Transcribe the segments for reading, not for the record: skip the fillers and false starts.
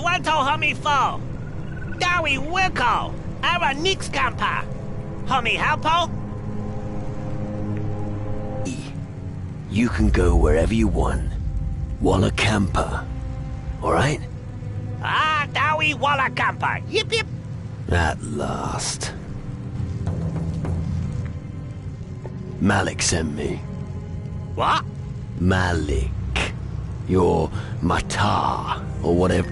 Guanto homie fo. Dawi Wilco. Ara Nix Campa. Homie Halpo. You can go wherever you want. Walla Campa. Alright? Ah, Dawi Walla Campa. Yip yip. At last. Malik sent me. What? Malik. Your Matar, or whatever.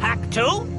Hack 2?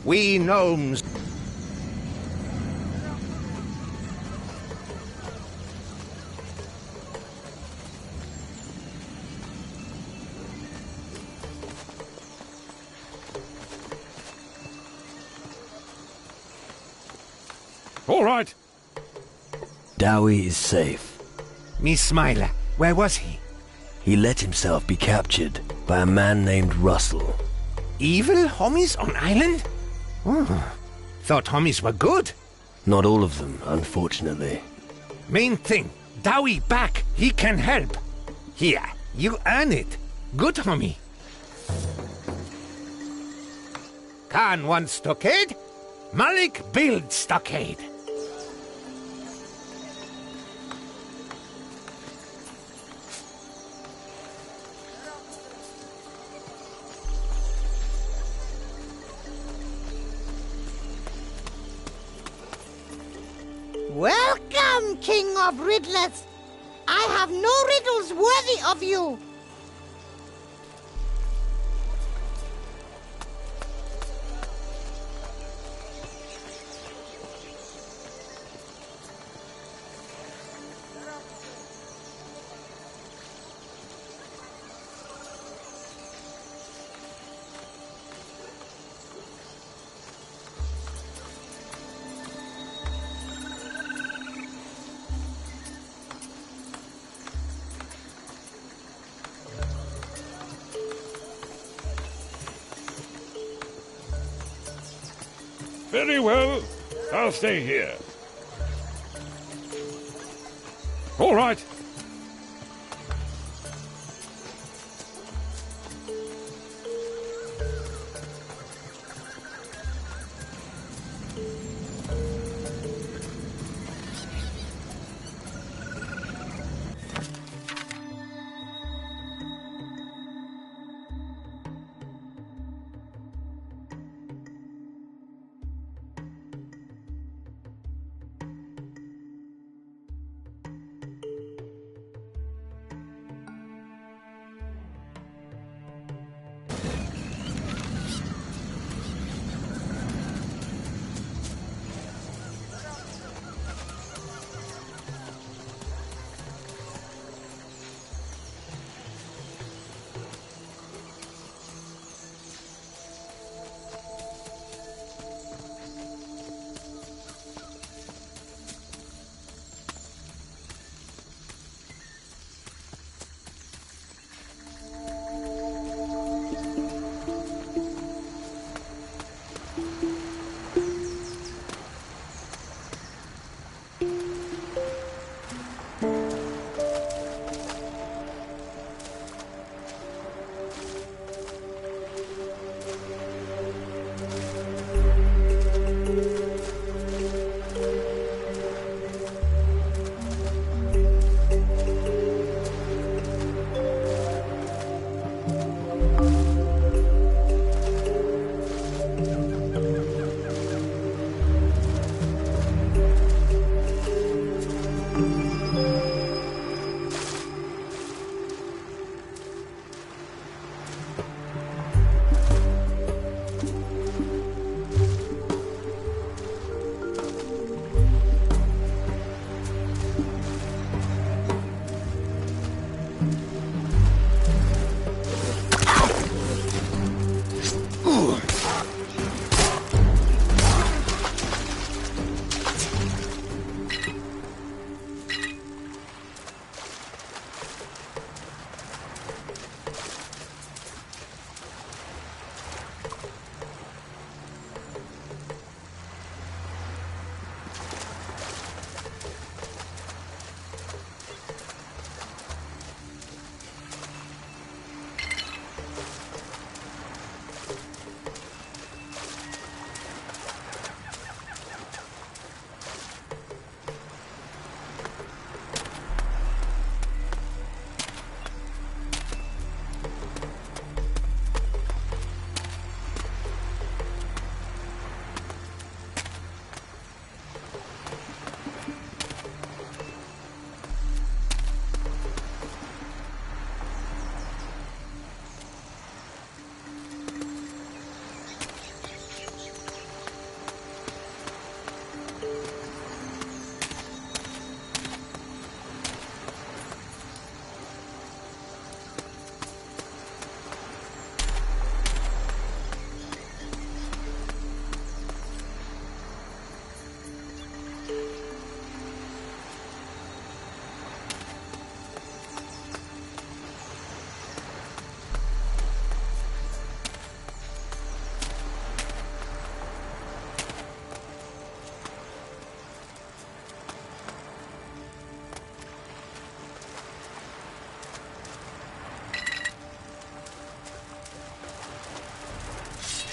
We gnomes. All right. Dowie is safe. Miss Smiler, where was he? He let himself be captured by a man named Russell. Evil homies on island? Oh, thought homies were good. Not all of them, unfortunately. Main thing, Dowie back. He can help. Here, you earn it. Good homie. Khan wants stockade. Malik build stockade. Welcome, King of Riddlers. I have no riddles worthy of you. Very well. I'll stay here. All right.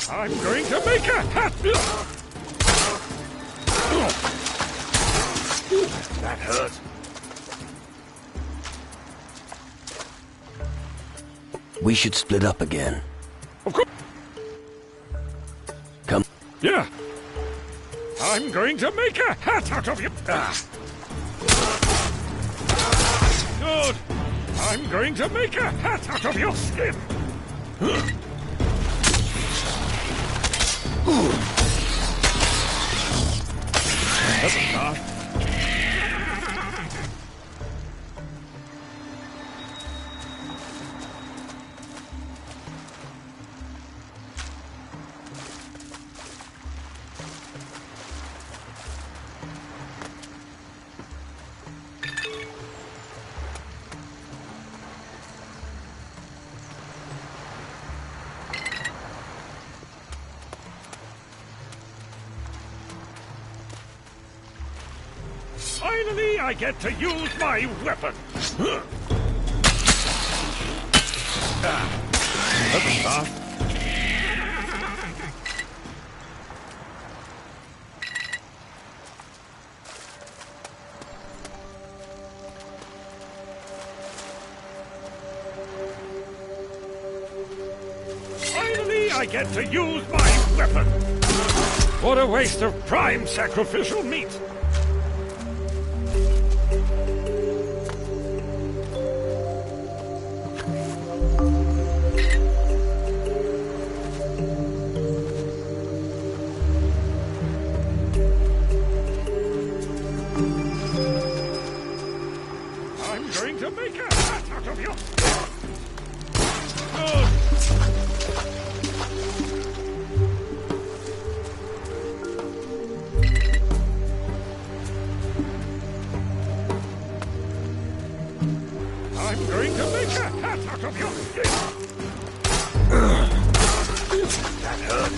I'm going to make a hat! That hurt. We should split up again. Of course. Come. Yeah. I'm going to make a hat out of you. Good. I'm going to make a hat out of your skin. That's a start. Finally, I get to use my weapon. That's a start. Finally, I get to use my weapon. What a waste of prime sacrificial meat. I'm going to make a hat out of you. Good. I'm going to make a hat out of your skin. That hurt.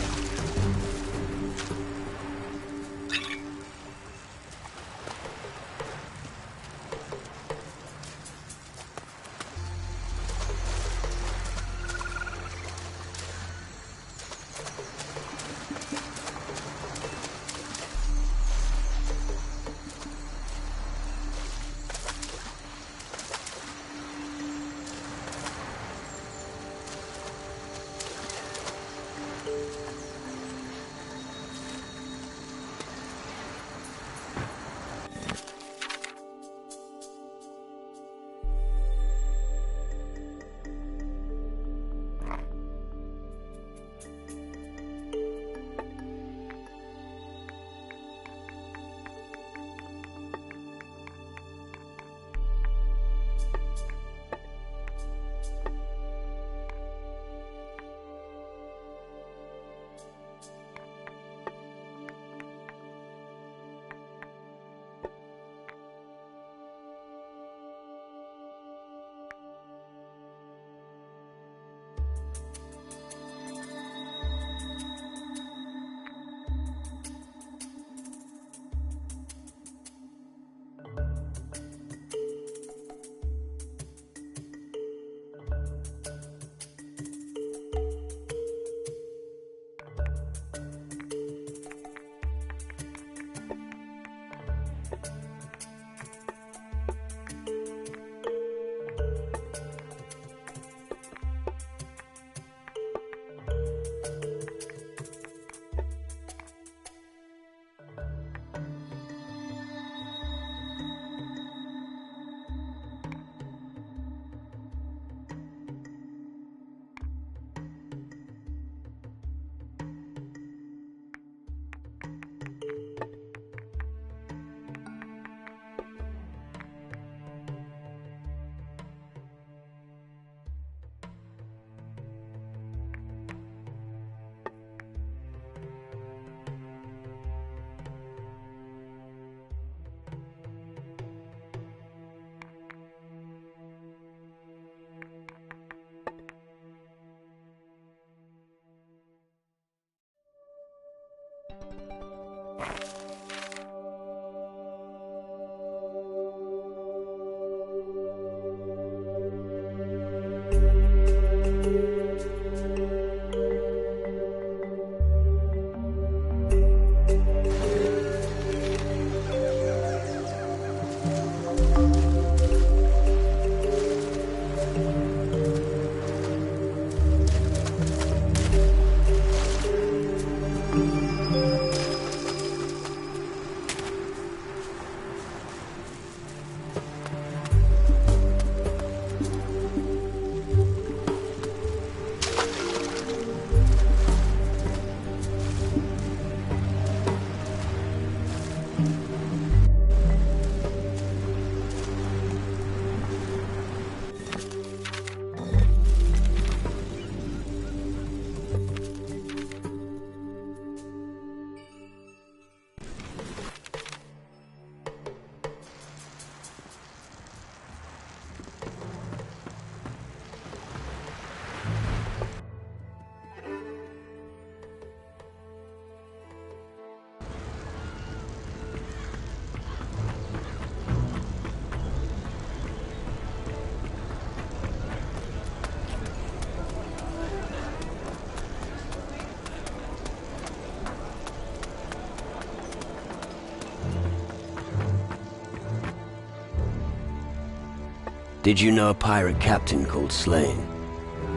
Did you know a pirate captain called Slane?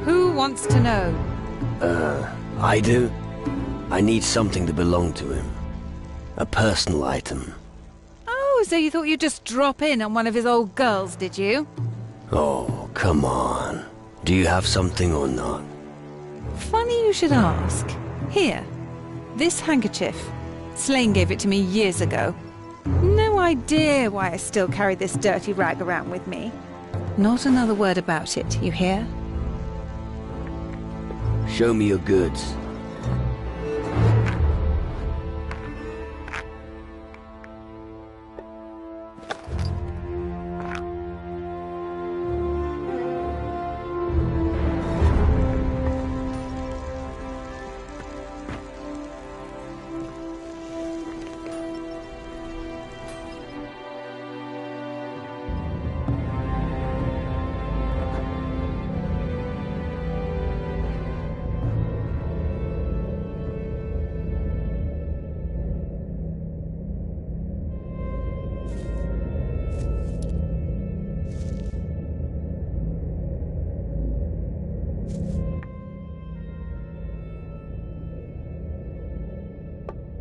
Who wants to know? I do. I need something that belonged to him. A personal item. Oh, so you thought you'd just drop in on one of his old girls, did you? Oh, come on. Do you have something or not? Funny you should ask. Here. This handkerchief. Slane gave it to me years ago. No idea why I still carry this dirty rag around with me. Not another word about it, you hear? Show me your goods.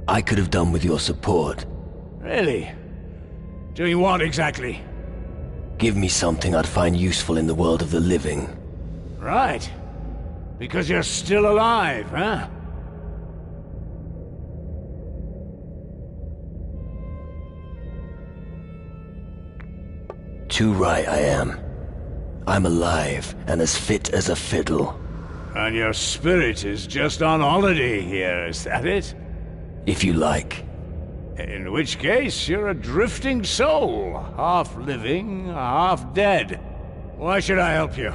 I could have done with your support. Really? Doing what exactly? Give me something I'd find useful in the world of the living. Right. Because you're still alive, huh? Too right I am. I'm alive and as fit as a fiddle. And your spirit is just on holiday here, is that it? If you like. In which case, you're a drifting soul. Half living, half dead. Why should I help you?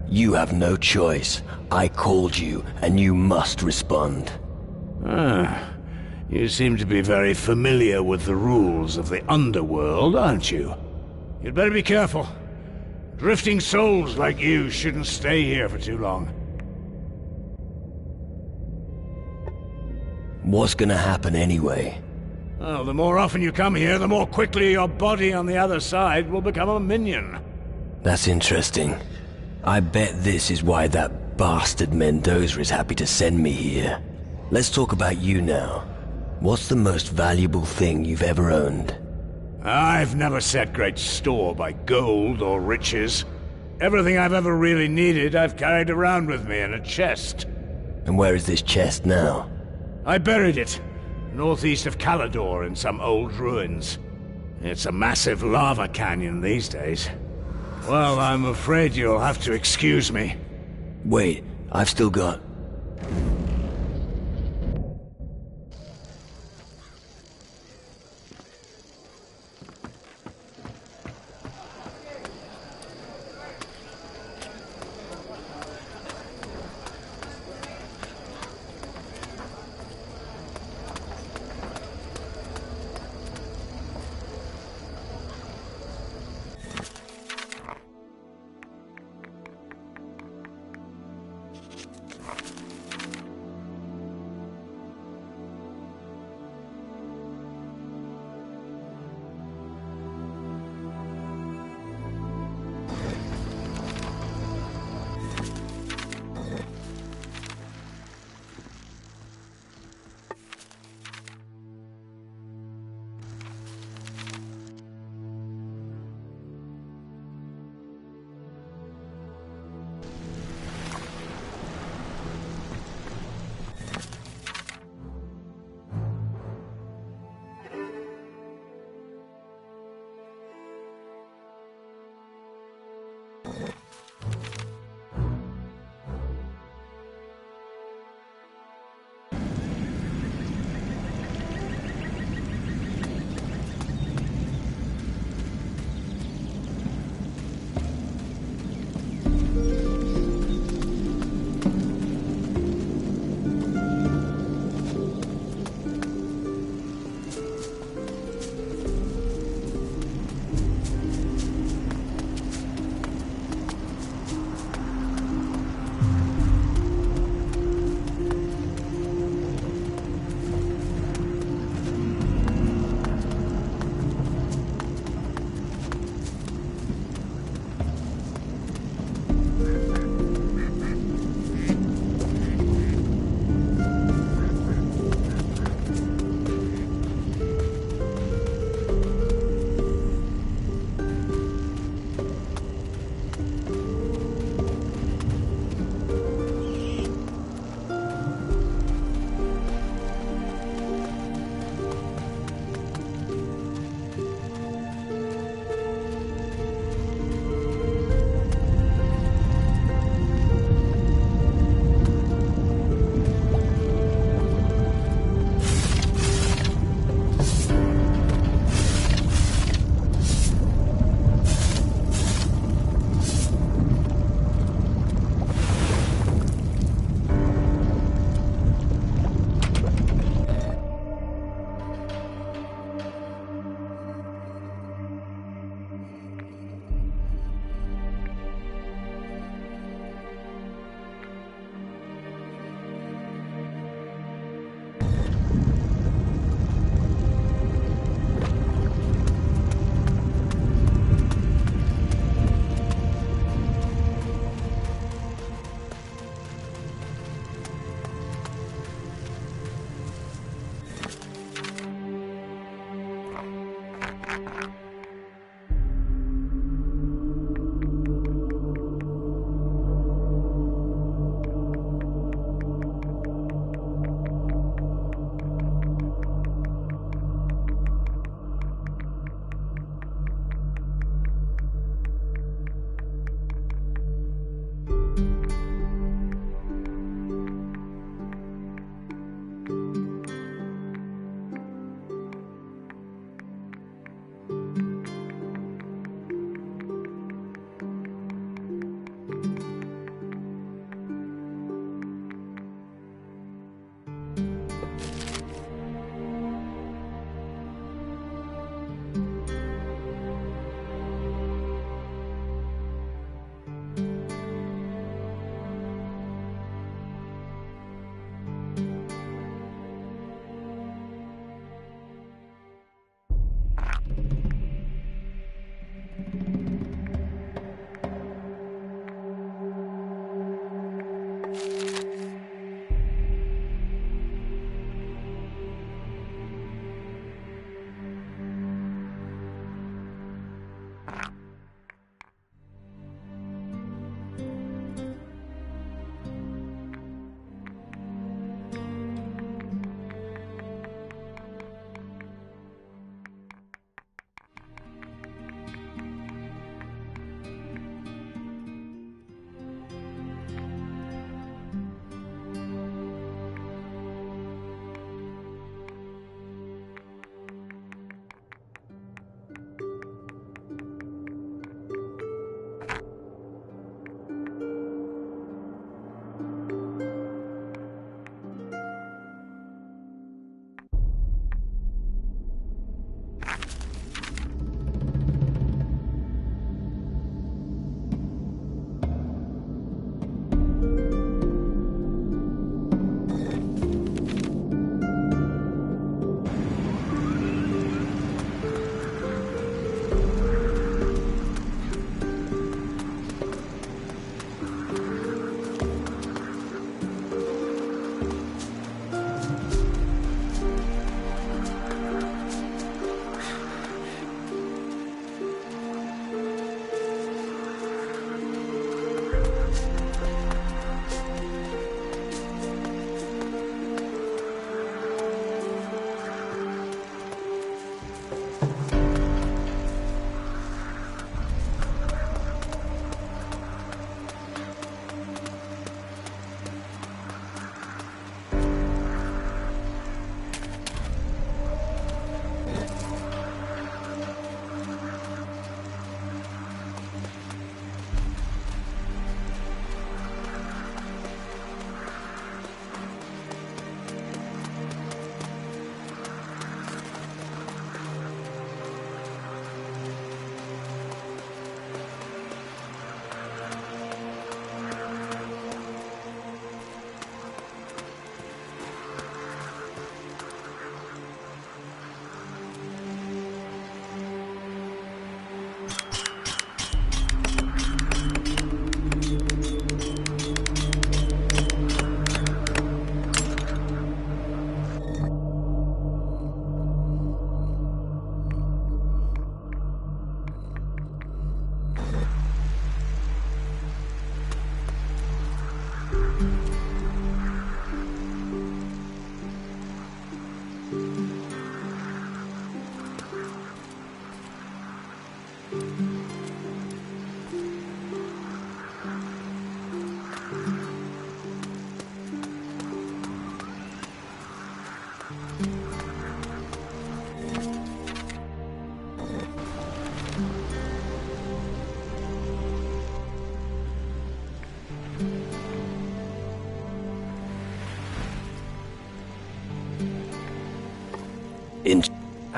You have no choice. I called you, and you must respond. You seem to be very familiar with the rules of the underworld, aren't you? You'd better be careful. Drifting souls like you shouldn't stay here for too long. What's gonna happen anyway? Well, the more often you come here, the more quickly your body on the other side will become a minion. That's interesting. I bet this is why that bastard Mendoza is happy to send me here. Let's talk about you now. What's the most valuable thing you've ever owned? I've never set great store by gold or riches. Everything I've ever really needed, I've carried around with me in a chest. And where is this chest now? I buried it, northeast of Calador in some old ruins. It's a massive lava canyon these days. Well, I'm afraid you'll have to excuse me. Wait, I've still got...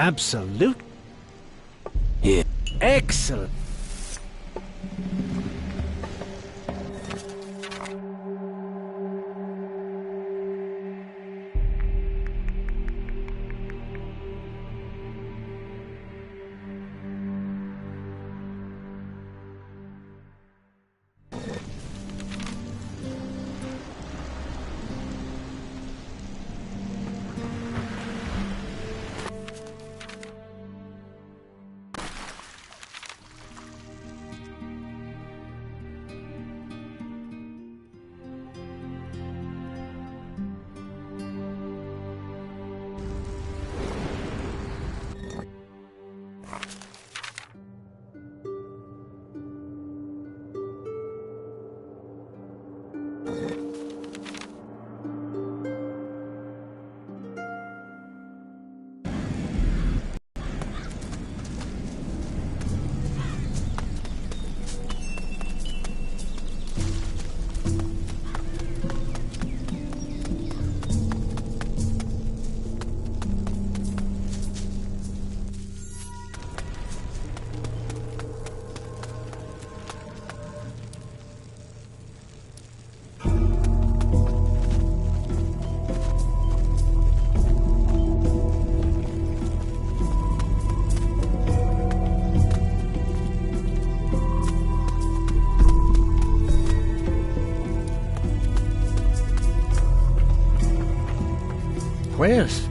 Absolute. Here. Excellent. Where's?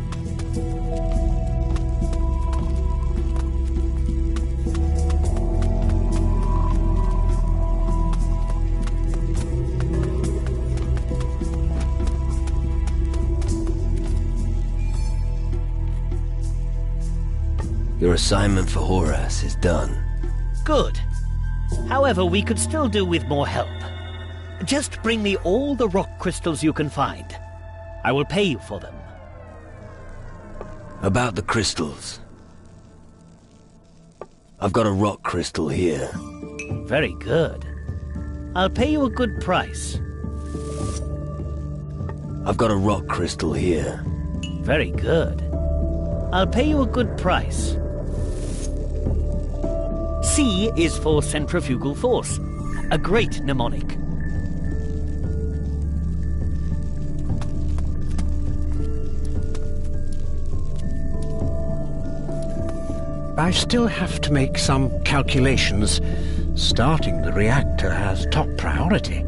assignment for Horace is done. Good. However, we could still do with more help. Just bring me all the rock crystals you can find. I will pay you for them. About the crystals. I've got a rock crystal here. Very good. I'll pay you a good price. I've got a rock crystal here. Very good. I'll pay you a good price. C is for centrifugal force, a great mnemonic. I still have to make some calculations. Starting the reactor has top priority.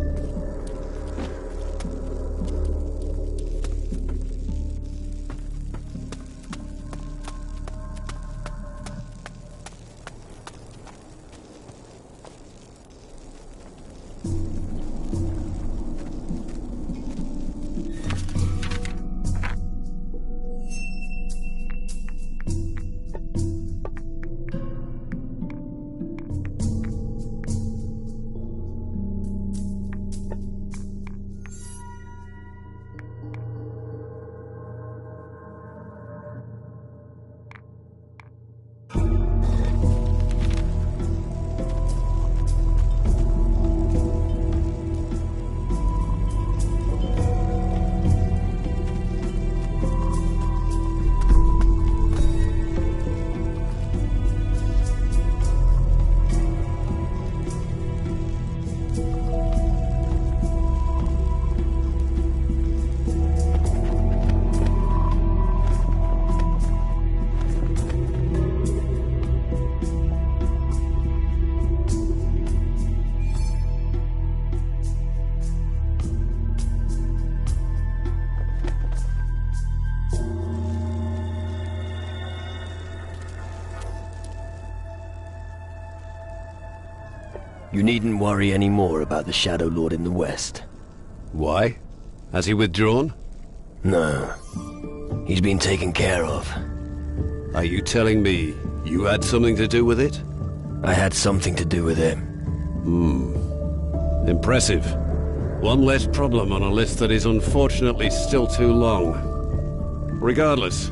You needn't worry any more about the Shadow Lord in the West. Why? Has he withdrawn? No. He's been taken care of. Are you telling me you had something to do with it? I had something to do with it. Impressive. One less problem on a list that is unfortunately still too long. Regardless,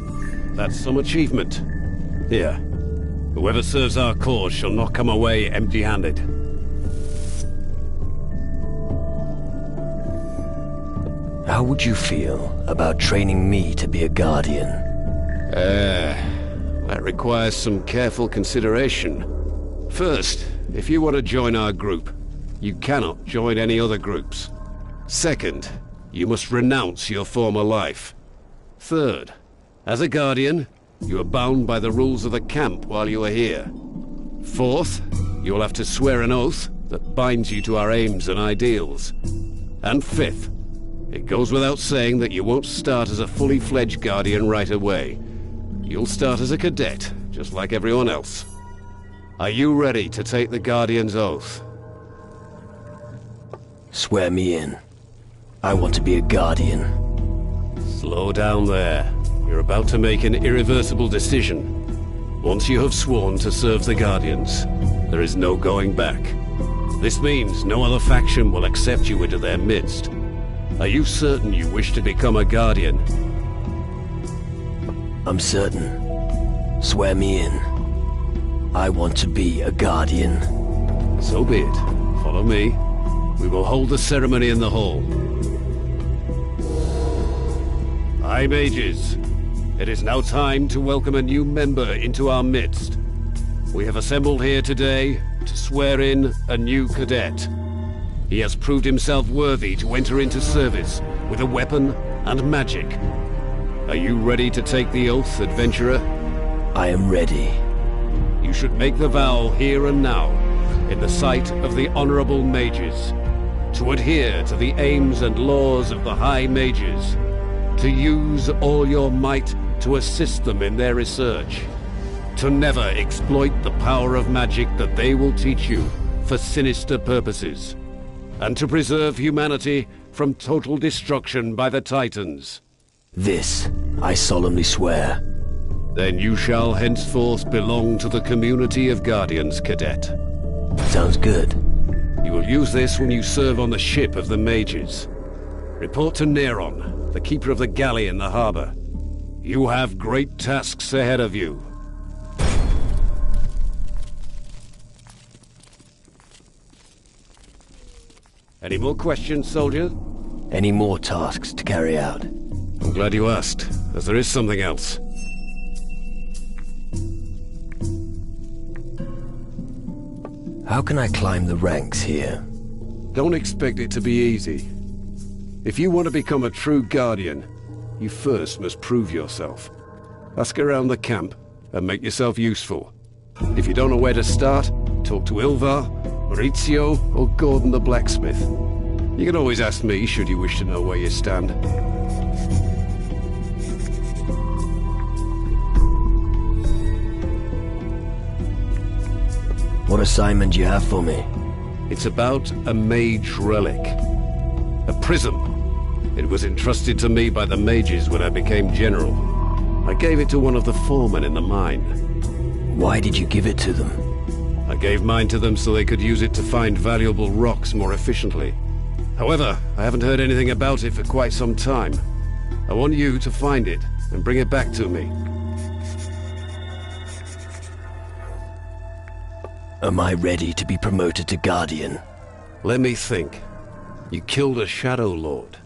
that's some achievement. Here, whoever serves our cause shall not come away empty-handed. How would you feel about training me to be a Guardian? That requires some careful consideration. First, if you want to join our group, you cannot join any other groups. Second, you must renounce your former life. Third, as a Guardian, you are bound by the rules of the camp while you are here. Fourth, you will have to swear an oath that binds you to our aims and ideals. And fifth, it goes without saying that you won't start as a fully fledged Guardian right away. You'll start as a cadet, just like everyone else. Are you ready to take the Guardian's oath? Swear me in. I want to be a Guardian. Slow down there. You're about to make an irreversible decision. Once you have sworn to serve the Guardians, there is no going back. This means no other faction will accept you into their midst. Are you certain you wish to become a Guardian? I'm certain. Swear me in. I want to be a Guardian. So be it. Follow me. We will hold the ceremony in the hall. High Mages, it is now time to welcome a new member into our midst. We have assembled here today to swear in a new cadet. He has proved himself worthy to enter into service with a weapon and magic. Are you ready to take the oath, adventurer? I am ready. You should make the vow here and now, in the sight of the honorable mages, to adhere to the aims and laws of the High Mages, to use all your might to assist them in their research, to never exploit the power of magic that they will teach you for sinister purposes, and to preserve humanity from total destruction by the Titans. This, I solemnly swear. Then you shall henceforth belong to the community of Guardians, Cadet. Sounds good. You will use this when you serve on the ship of the mages. Report to Neron, the keeper of the galley in the harbor. You have great tasks ahead of you. Any more questions, soldier? Any more tasks to carry out? I'm glad you asked, as there is something else. How can I climb the ranks here? Don't expect it to be easy. If you want to become a true Guardian, you first must prove yourself. Ask around the camp and make yourself useful. If you don't know where to start, talk to Ilvar, Maurizio, or Gordon the blacksmith. You can always ask me should you wish to know where you stand. What assignment do you have for me? It's about a mage relic. A prism. It was entrusted to me by the mages when I became general. I gave it to one of the foremen in the mine. Why did you give it to them? I gave mine to them so they could use it to find valuable rocks more efficiently. However, I haven't heard anything about it for quite some time. I want you to find it and bring it back to me. Am I ready to be promoted to Guardian? Let me think. You killed a Shadow Lord.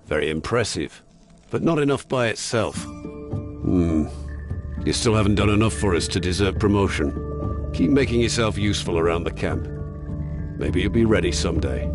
Very impressive, but not enough by itself. You still haven't done enough for us to deserve promotion. Keep making yourself useful around the camp. Maybe you'll be ready someday.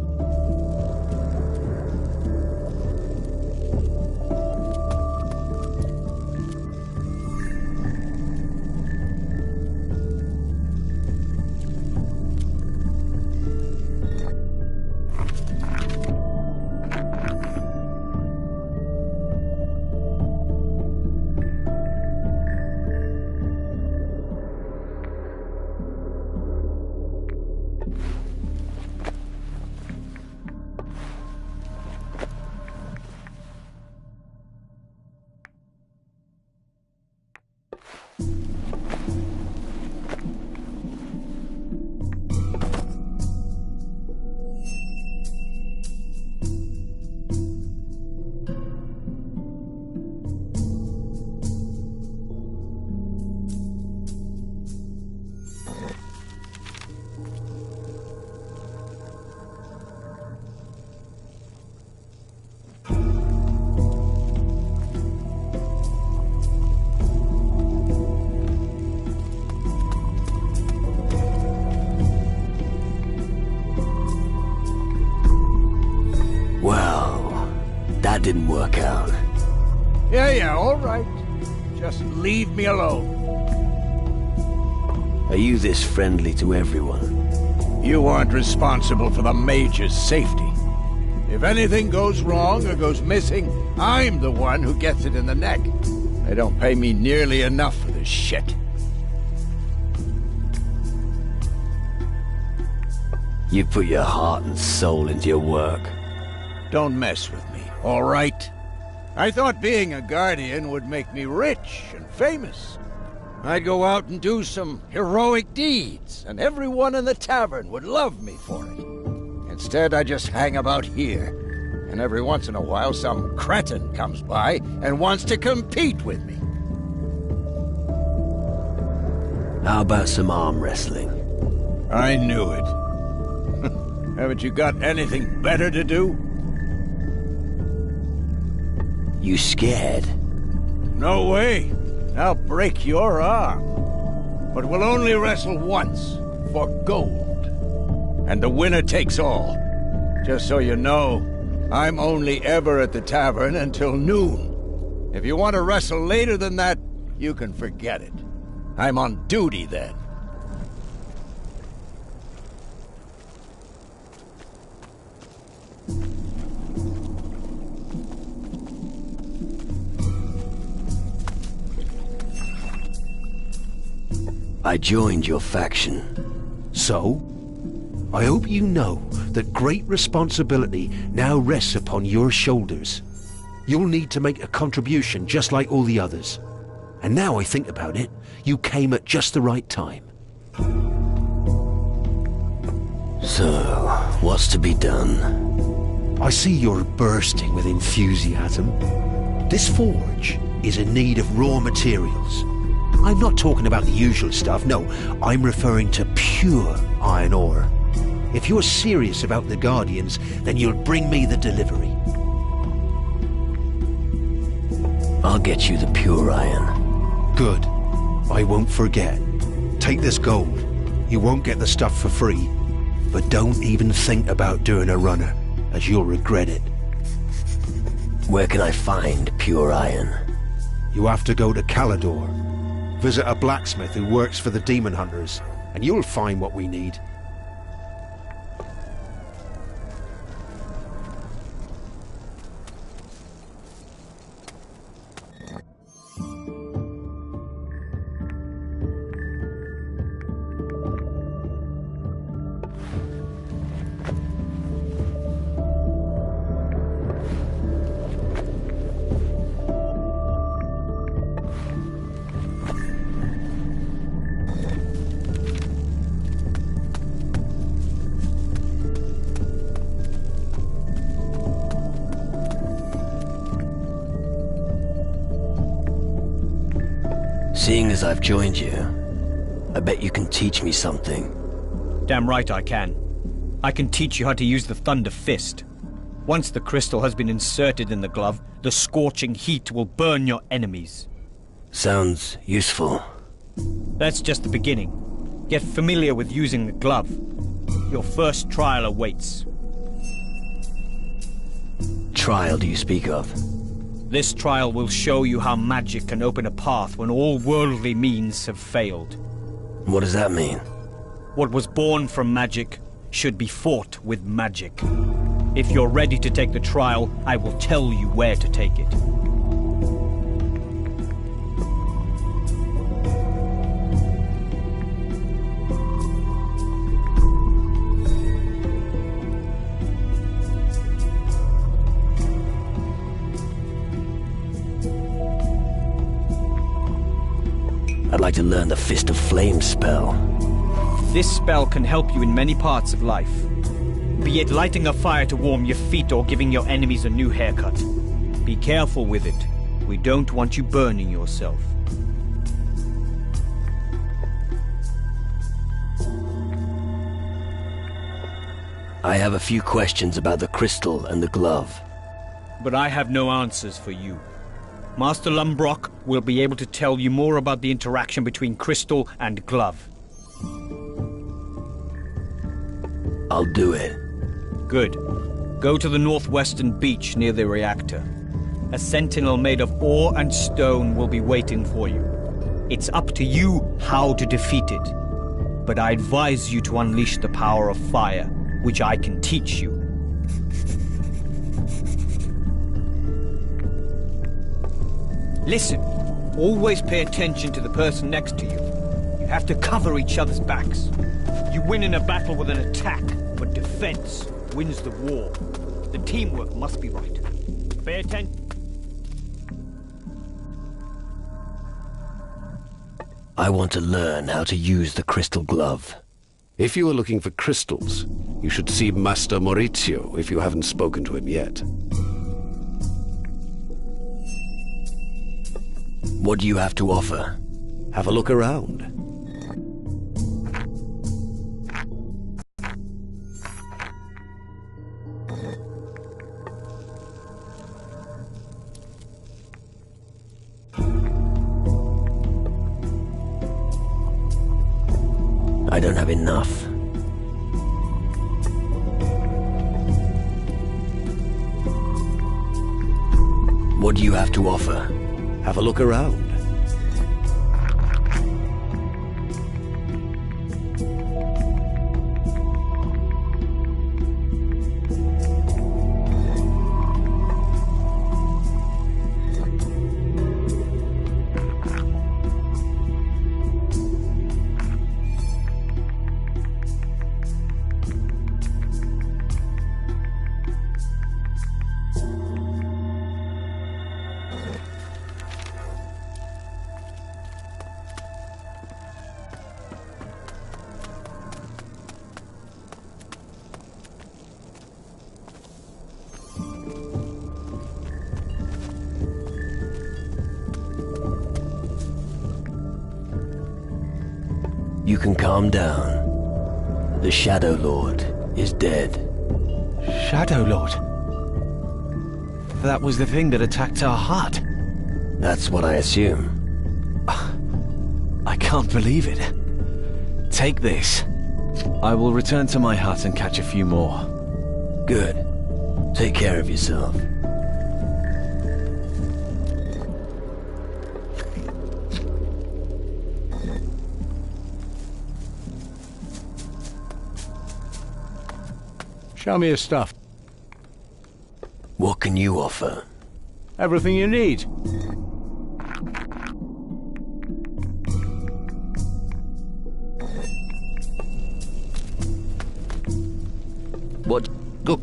That didn't work out. Yeah, all right. Just leave me alone. Are you this friendly to everyone? You aren't responsible for the mage's safety. If anything goes wrong or goes missing, I'm the one who gets it in the neck. They don't pay me nearly enough for this shit. You put your heart and soul into your work. Don't mess with me, all right? I thought being a Guardian would make me rich and famous. I'd go out and do some heroic deeds, and everyone in the tavern would love me for it. Instead, I just hang about here, and every once in a while some cretin comes by and wants to compete with me. How about some arm wrestling? I knew it. Haven't you got anything better to do? You scared? No way. I'll break your arm. But we'll only wrestle once, for gold. And the winner takes all. Just so you know, I'm only ever at the tavern until noon. If you want to wrestle later than that, you can forget it. I'm on duty then. I joined your faction. So? I hope you know that great responsibility now rests upon your shoulders. You'll need to make a contribution just like all the others. And now I think about it, you came at just the right time. So, what's to be done? I see you're bursting with enthusiasm. This forge is in need of raw materials. I'm not talking about the usual stuff, no. I'm referring to pure iron ore. If you're serious about the Guardians, then you'll bring me the delivery. I'll get you the pure iron. Good. I won't forget. Take this gold. You won't get the stuff for free. But don't even think about doing a runner, as you'll regret it. Where can I find pure iron? You have to go to Calador. Visit a blacksmith who works for the Demon Hunters, and you'll find what we need. Seeing as I've joined you, I bet you can teach me something. Damn right I can. I can teach you how to use the Thunder Fist. Once the crystal has been inserted in the glove, the scorching heat will burn your enemies. Sounds useful. That's just the beginning. Get familiar with using the glove. Your first trial awaits. Trial do you speak of? This trial will show you how magic can open a path when all worldly means have failed. What does that mean? What was born from magic should be fought with magic. If you're ready to take the trial, I will tell you where to take it. I'd like to learn the Fist of Flame spell. This spell can help you in many parts of life. Be it lighting a fire to warm your feet or giving your enemies a new haircut. Be careful with it. We don't want you burning yourself. I have a few questions about the crystal and the glove. But I have no answers for you. Master Lumbrock will be able to tell you more about the interaction between crystal and glove. I'll do it. Good. Go to the northwestern beach near the reactor. A sentinel made of ore and stone will be waiting for you. It's up to you how to defeat it. But I advise you to unleash the power of fire, which I can teach you. Listen, always pay attention to the person next to you. You have to cover each other's backs. You win in a battle with an attack, but defense wins the war. The teamwork must be right. Pay attention. I want to learn how to use the crystal glove. If you are looking for crystals, you should see Master Maurizio if you haven't spoken to him yet. What do you have to offer? Have a look around. I don't have enough. What do you have to offer? Have a look around. can calm down. The Shadow Lord is dead. Shadow Lord? That was the thing that attacked our hut. That's what I assume. I can't believe it. Take this. I will return to my hut and catch a few more. Good. Take care of yourself. Show me your stuff. What can you offer? Everything you need. What? Go.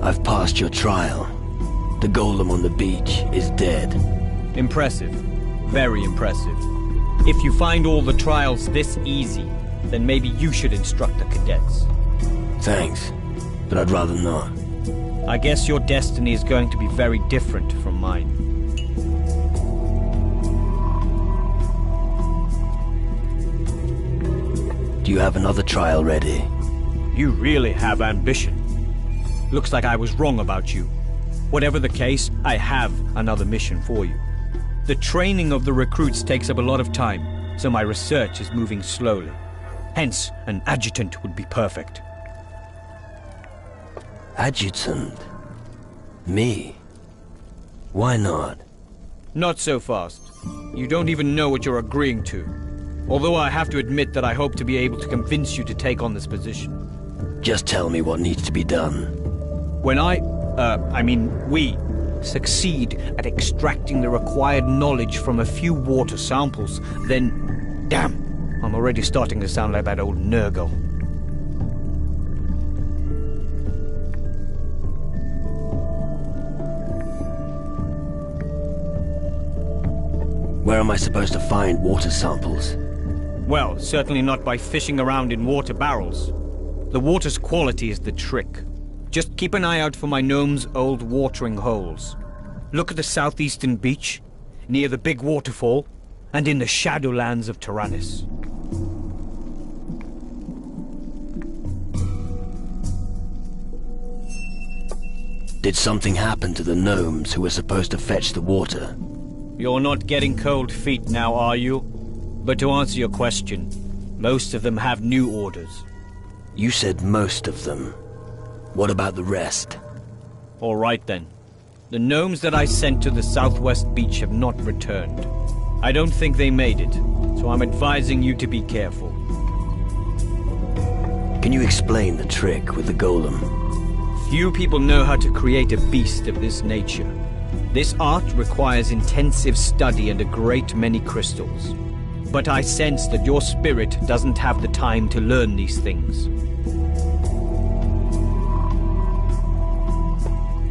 I've passed your trial. The golem on the beach is dead. Impressive. Very impressive. If you find all the trials this easy, then maybe you should instruct the cadets. Thanks, but I'd rather not. I guess your destiny is going to be very different from mine. Do you have another trial ready? You really have ambition. Looks like I was wrong about you. Whatever the case, I have another mission for you. The training of the recruits takes up a lot of time, so my research is moving slowly. Hence, an adjutant would be perfect. Adjutant? Me? Why not? Not so fast. You don't even know what you're agreeing to. Although I have to admit that I hope to be able to convince you to take on this position. Just tell me what needs to be done. When we succeed at extracting the required knowledge from a few water samples, then... Damn! I'm already starting to sound like that old Nurgle. Where am I supposed to find water samples? Well, certainly not by fishing around in water barrels. The water's quality is the trick. Just keep an eye out for my gnome's old watering holes. Look at the southeastern beach, near the big waterfall, and in the Shadowlands of Tyrannus. Did something happen to the gnomes who were supposed to fetch the water? You're not getting cold feet now, are you? But to answer your question, most of them have new orders. You said most of them. What about the rest? All right then. The gnomes that I sent to the southwest beach have not returned. I don't think they made it, so I'm advising you to be careful. Can you explain the trick with the golem? Few people know how to create a beast of this nature. This art requires intensive study and a great many crystals. But I sense that your spirit doesn't have the time to learn these things.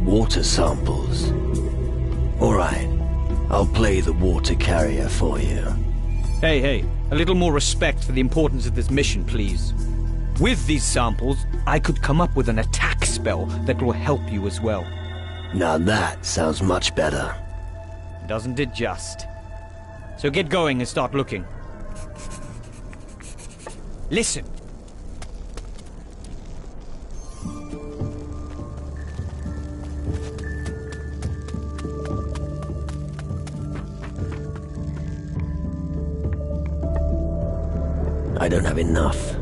Water samples. All right, I'll play the water carrier for you. Hey, a little more respect for the importance of this mission, please. With these samples, I could come up with an attack spell that will help you as well. Now that sounds much better. Doesn't it just? So get going and start looking. Listen. I don't have enough.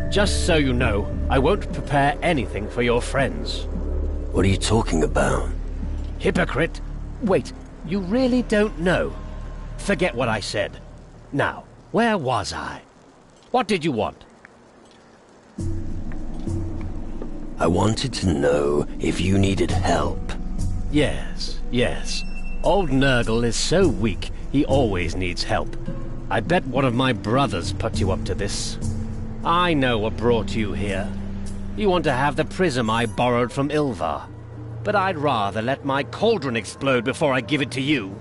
Just so you know, I won't prepare anything for your friends. What are you talking about? Hypocrite! Wait, you really don't know? Forget what I said. Now, where was I? What did you want? I wanted to know if you needed help. Yes. Old Nurgle is so weak, he always needs help. I bet one of my brothers put you up to this. I know what brought you here. You want to have the prism I borrowed from Ilvar. But I'd rather let my cauldron explode before I give it to you.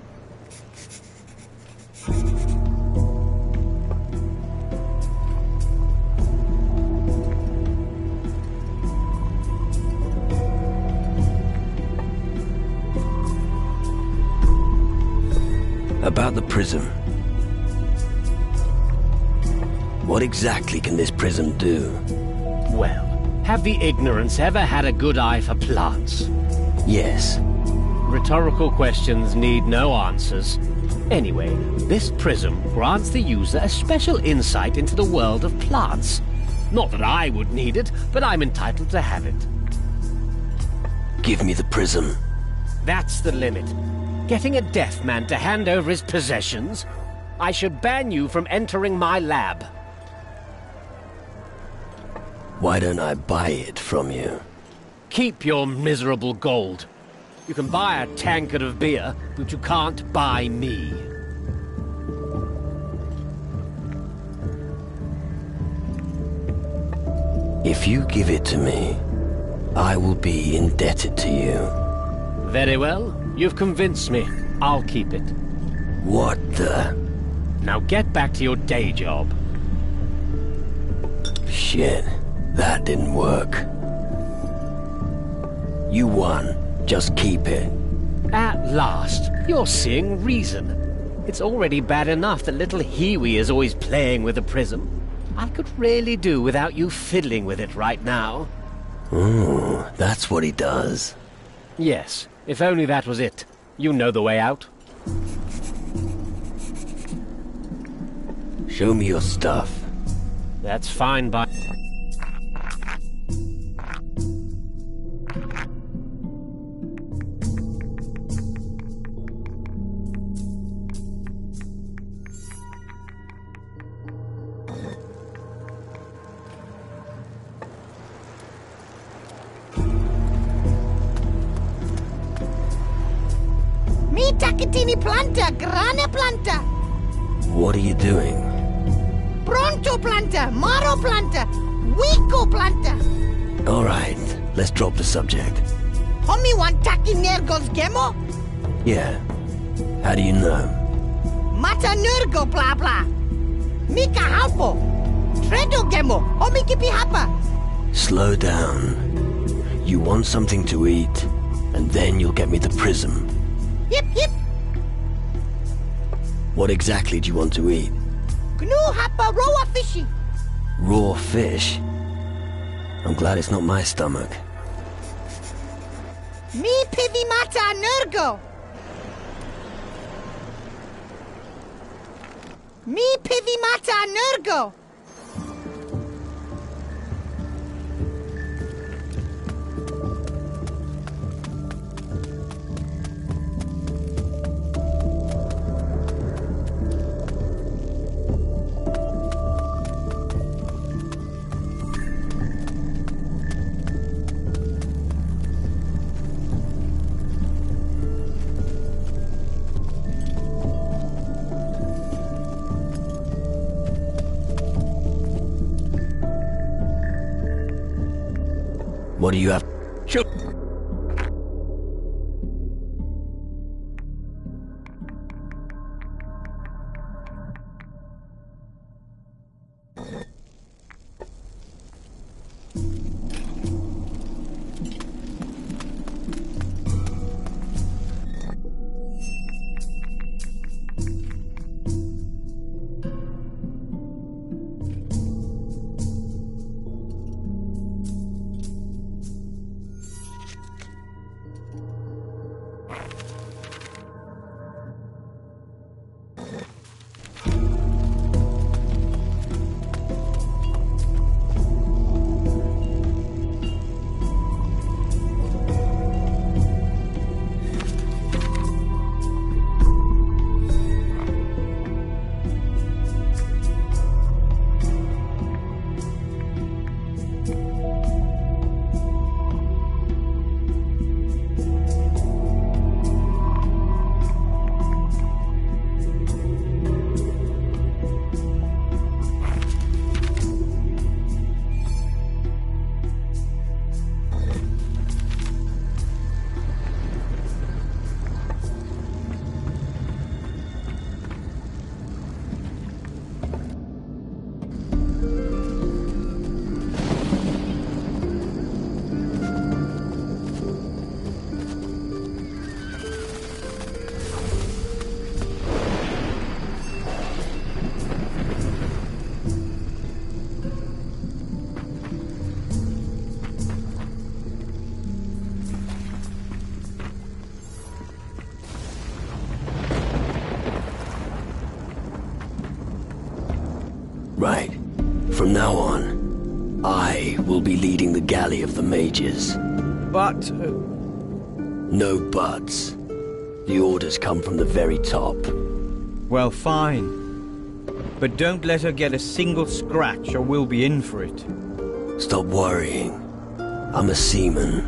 About the prism. What exactly can this prism do? Well, have the ignorants ever had a good eye for plants? Yes. Rhetorical questions need no answers. Anyway, this prism grants the user a special insight into the world of plants. Not that I would need it, but I'm entitled to have it. Give me the prism. That's the limit. Getting a deaf man to hand over his possessions? I should ban you from entering my lab. Why don't I buy it from you? Keep your miserable gold. You can buy a tankard of beer, but you can't buy me. If you give it to me, I will be indebted to you. Very well. You've convinced me. I'll keep it. What the... Now get back to your day job. Shit. That didn't work. You won. Just keep it. At last, you're seeing reason. It's already bad enough that little Hiwi is always playing with the prism. I could really do without you fiddling with it right now. Ooh, that's what he does. Yes, if only that was it. You know the way out. Show me your stuff. That's fine, but... Mi taccatini planta, grana planta. What are you doing? Pronto planta, maro planta, wico planta. All right, let's drop the subject. Homie want taki nergos gemo? Yeah. How do you know? Mata nergo blah blah. Mika halpo. Tredo gemo. Homie kipi hapa. Slow down. You want something to eat, and then you'll get me the prism. Yip yip. What exactly do you want to eat? Gnu hapa raw fishy. Raw fish? I'm glad it's not my stomach. Me pivi mata nergo. Me pivi mata nergo. What do you have? Shoot! Right. From now on, I will be leading the galley of the mages. But... No buts. The orders come from the very top. Well, fine. But don't let her get a single scratch or we'll be in for it. Stop worrying. I'm a seaman.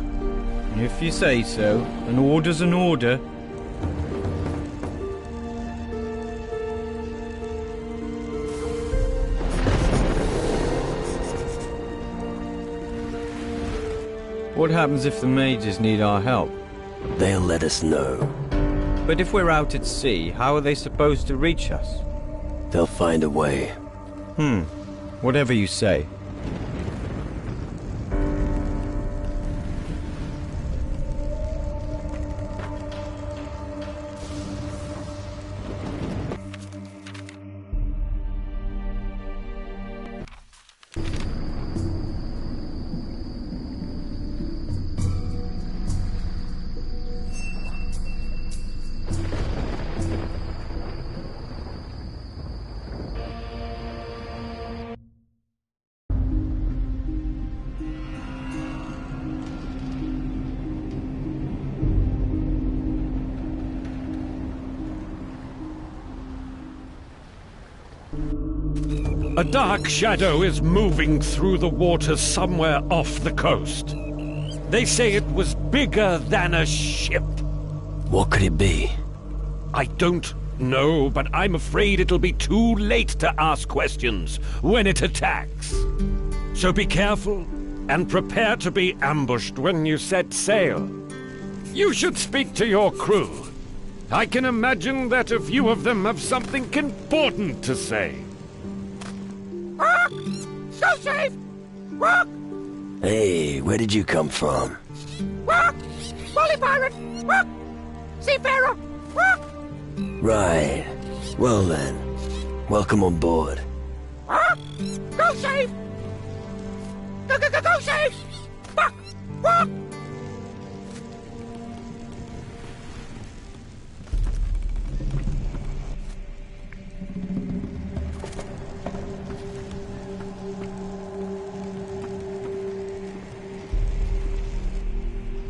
If you say so. An order's an order. What happens if the mages need our help? They'll let us know. But if we're out at sea, how are they supposed to reach us? They'll find a way. Whatever you say. A dark shadow is moving through the waters somewhere off the coast. They say it was bigger than a ship. What could it be? I don't know, but I'm afraid it'll be too late to ask questions when it attacks. So be careful and prepare to be ambushed when you set sail. You should speak to your crew. I can imagine that a few of them have something important to say. Rock! Go safe! Rock! Hey, where did you come from? Rock! Wally pirate! Rock! Seafarer! Rock! Right. Well then, welcome on board. Rock! Go safe! Go safe! Rock! Rock!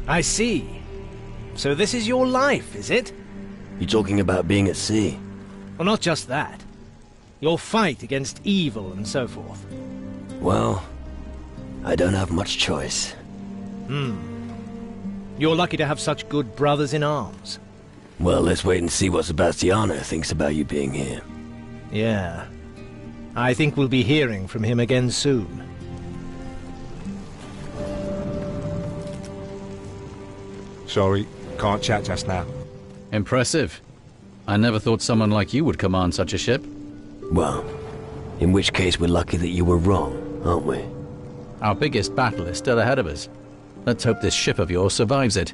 I see. So this is your life, is it? You talking about being at sea? Well, not just that. Your fight against evil and so forth. Well, I don't have much choice. You're lucky to have such good brothers in arms. Well, let's wait and see what Sebastiano thinks about you being here. Yeah. I think we'll be hearing from him again soon. Sorry, can't chat just now. Impressive. I never thought someone like you would command such a ship. Well, in which case we're lucky that you were wrong, aren't we? Our biggest battle is still ahead of us. Let's hope this ship of yours survives it.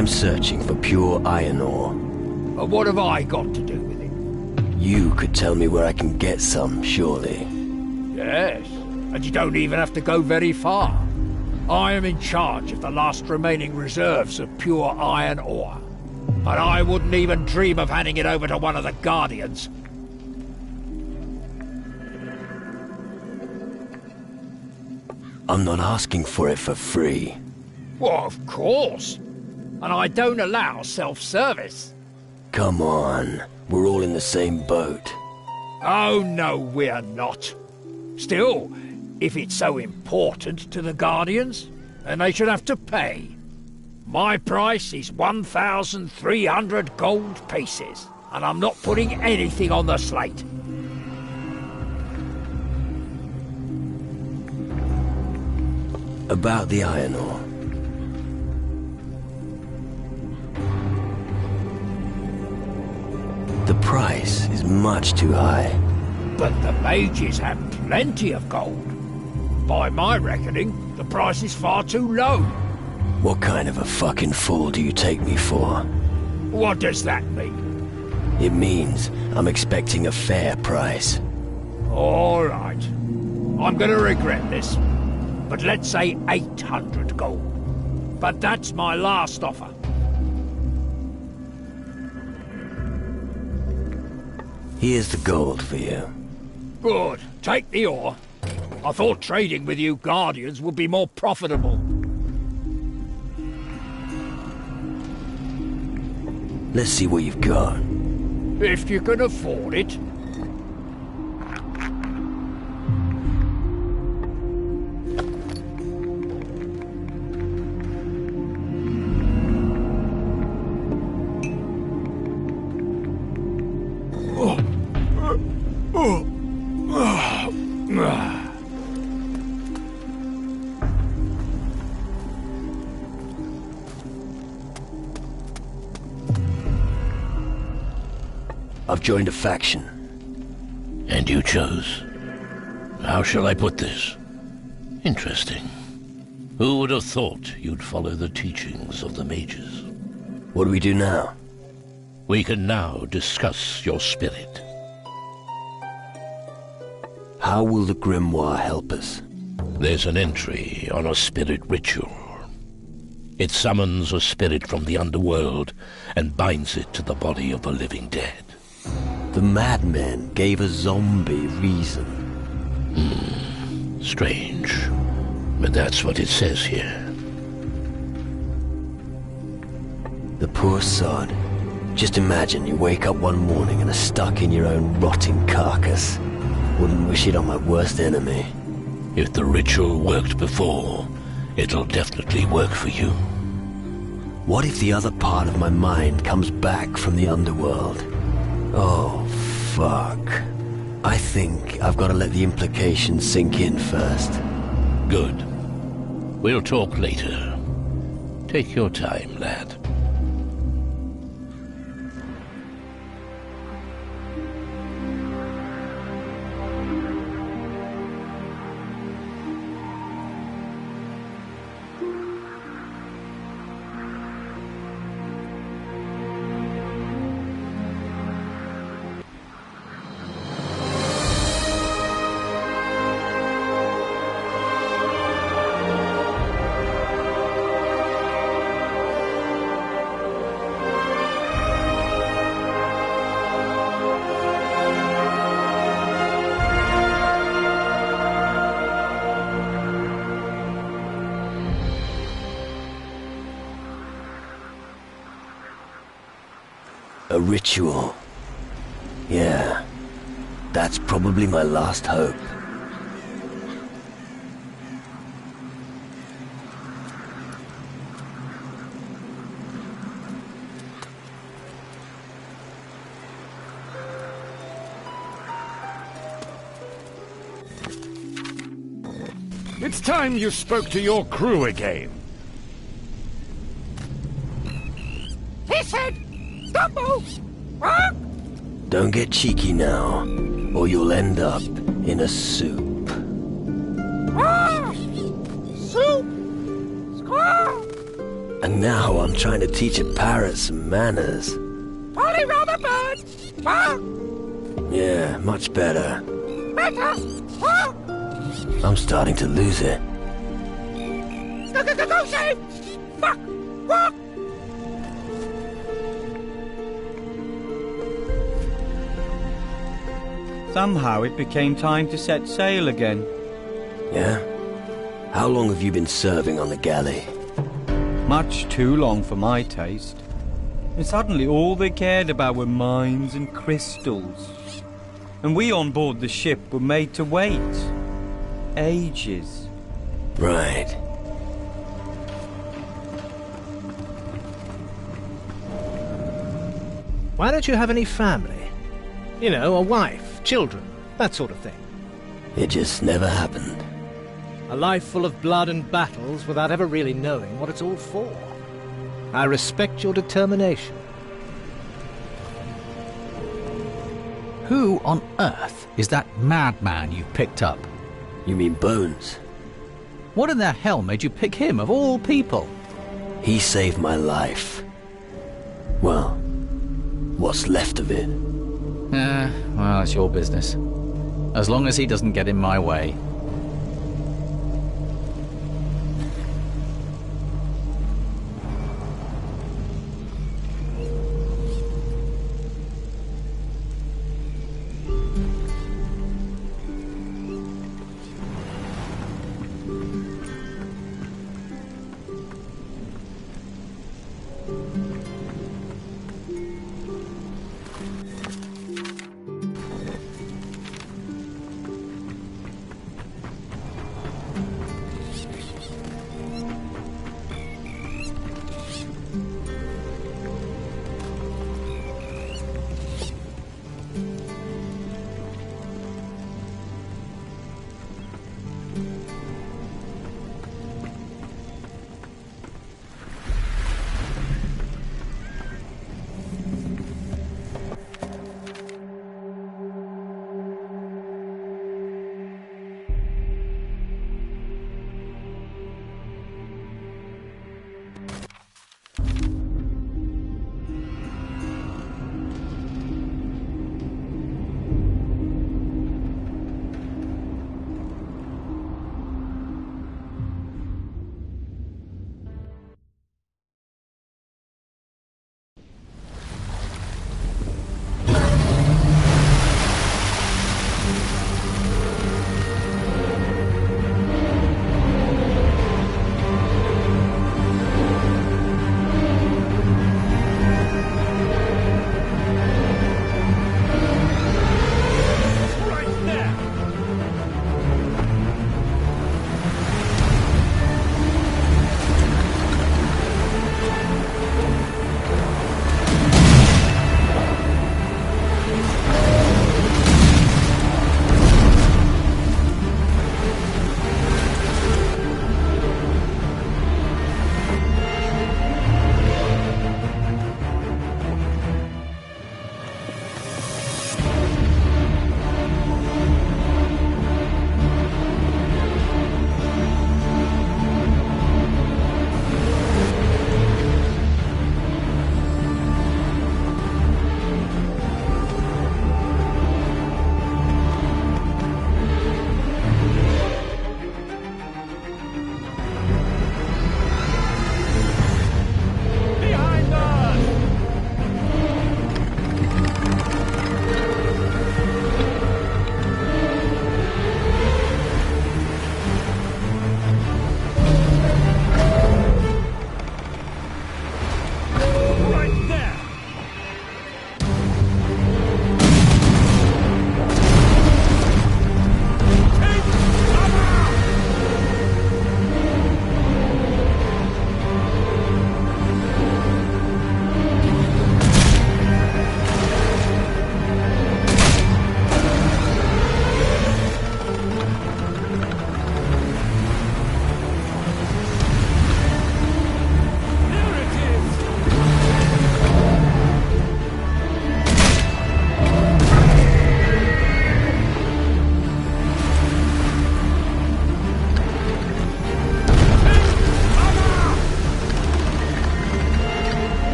I'm searching for pure iron ore. What have I got to do with it? You could tell me where I can get some, surely. Yes, and you don't even have to go very far. I am in charge of the last remaining reserves of pure iron ore. And I wouldn't even dream of handing it over to one of the Guardians. I'm not asking for it for free. Well, of course. And I don't allow self-service. Come on, we're all in the same boat. Oh, no, we're not. Still, if it's so important to the Guardians, then they should have to pay. My price is 1,300 gold pieces, and I'm not putting anything on the slate. About the iron ore. The price is much too high. But the mages have plenty of gold. By my reckoning, the price is far too low. What kind of a fucking fool do you take me for? What does that mean? It means I'm expecting a fair price. All right. I'm gonna regret this. But let's say 800 gold. But that's my last offer. Here's the gold for you. Good. Take the ore. I thought trading with you Guardians would be more profitable. Let's see what you've got. If you can afford it. I've joined a faction. And you chose? How shall I put this? Interesting. Who would have thought you'd follow the teachings of the mages? What do we do now? We can now discuss your spirit. How will the grimoire help us? There's an entry on a spirit ritual. It summons a spirit from the underworld and binds it to the body of a living dead. The madmen gave a zombie reason. Strange. But that's what it says here. The poor sod. Just imagine you wake up one morning and are stuck in your own rotting carcass. Wouldn't wish it on my worst enemy. If the ritual worked before, it'll definitely work for you. What if the other part of my mind comes back from the underworld? Oh, fuck. I think I've got to let the implications sink in first. Good. We'll talk later. Take your time, lad. A ritual. Yeah, that's probably my last hope. It's time you spoke to your crew again. He said, "Don't move!" What? Don't get cheeky now, or you'll end up in a soup. Ah! Soup! Squall! And now I'm trying to teach a parrot some manners. Polly rubber bird! Ah! Yeah, much better. Better! Ah! I'm starting to lose it. Go save! Fuck! What? Somehow it became time to set sail again. Yeah? How long have you been serving on the galley? Much too long for my taste. And suddenly all they cared about were mines and crystals. And we on board the ship were made to wait. Ages. Right. Why don't you have any family? You know, a wife, children, that sort of thing. It just never happened. A life full of blood and battles without ever really knowing what it's all for. I respect your determination. Who on earth is that madman you picked up? You mean Bones? What in the hell made you pick him of all people? He saved my life. Well, what's left of it. Well, it's your business. As long as he doesn't get in my way.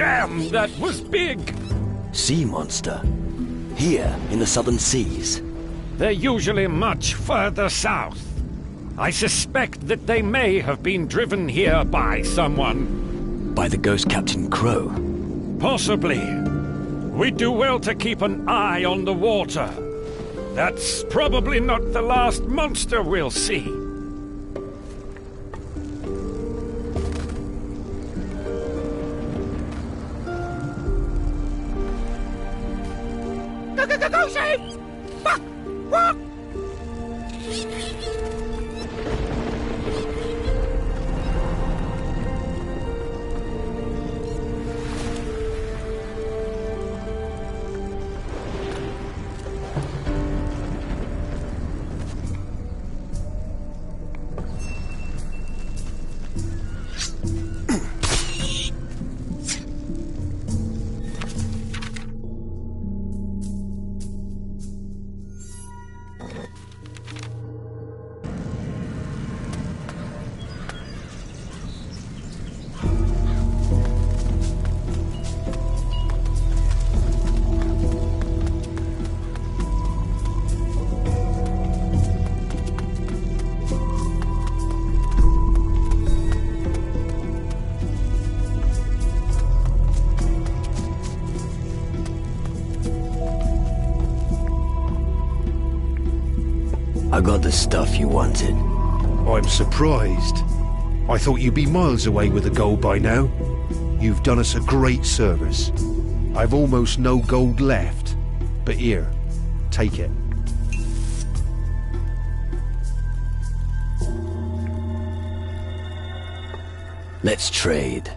Damn, that was big! Sea monster? Here, in the southern seas? They're usually much further south. I suspect that they may have been driven here by someone. By the ghost Captain Crow? Possibly. We'd do well to keep an eye on the water. That's probably not the last monster we'll see. Go save! Fuck! Walk! I got the stuff you wanted. I'm surprised. I thought you'd be miles away with the gold by now. You've done us a great service. I've almost no gold left. But here, take it. Let's trade.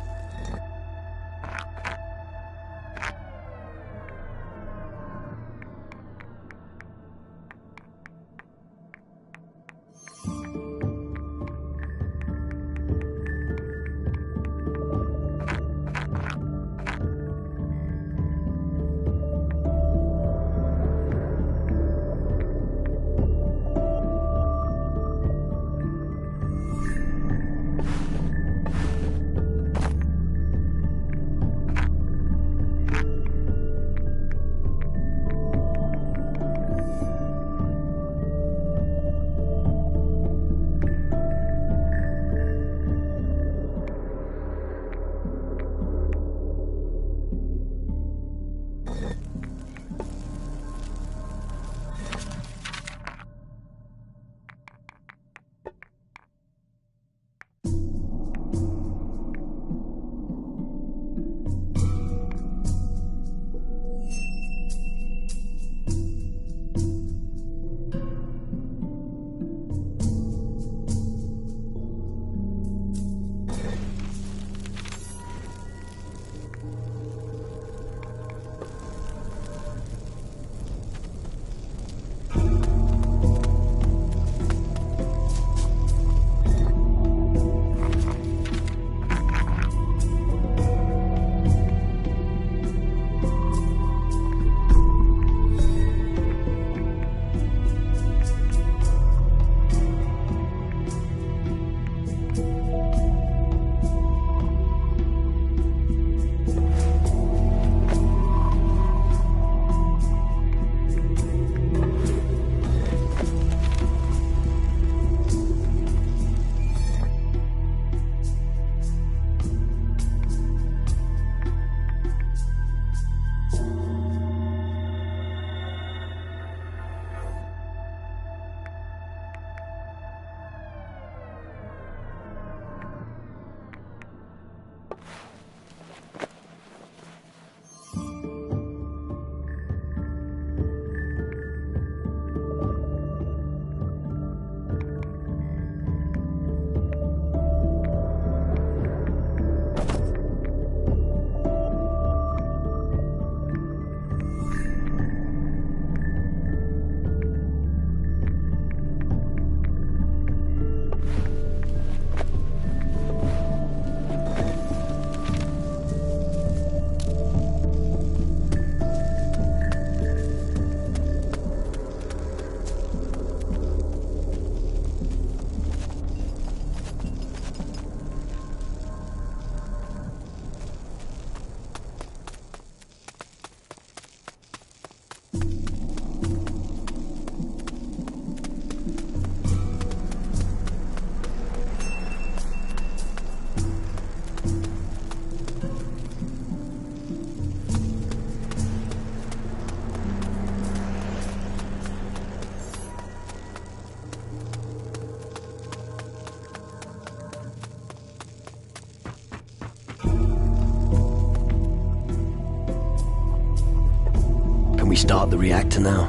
start the reactor now?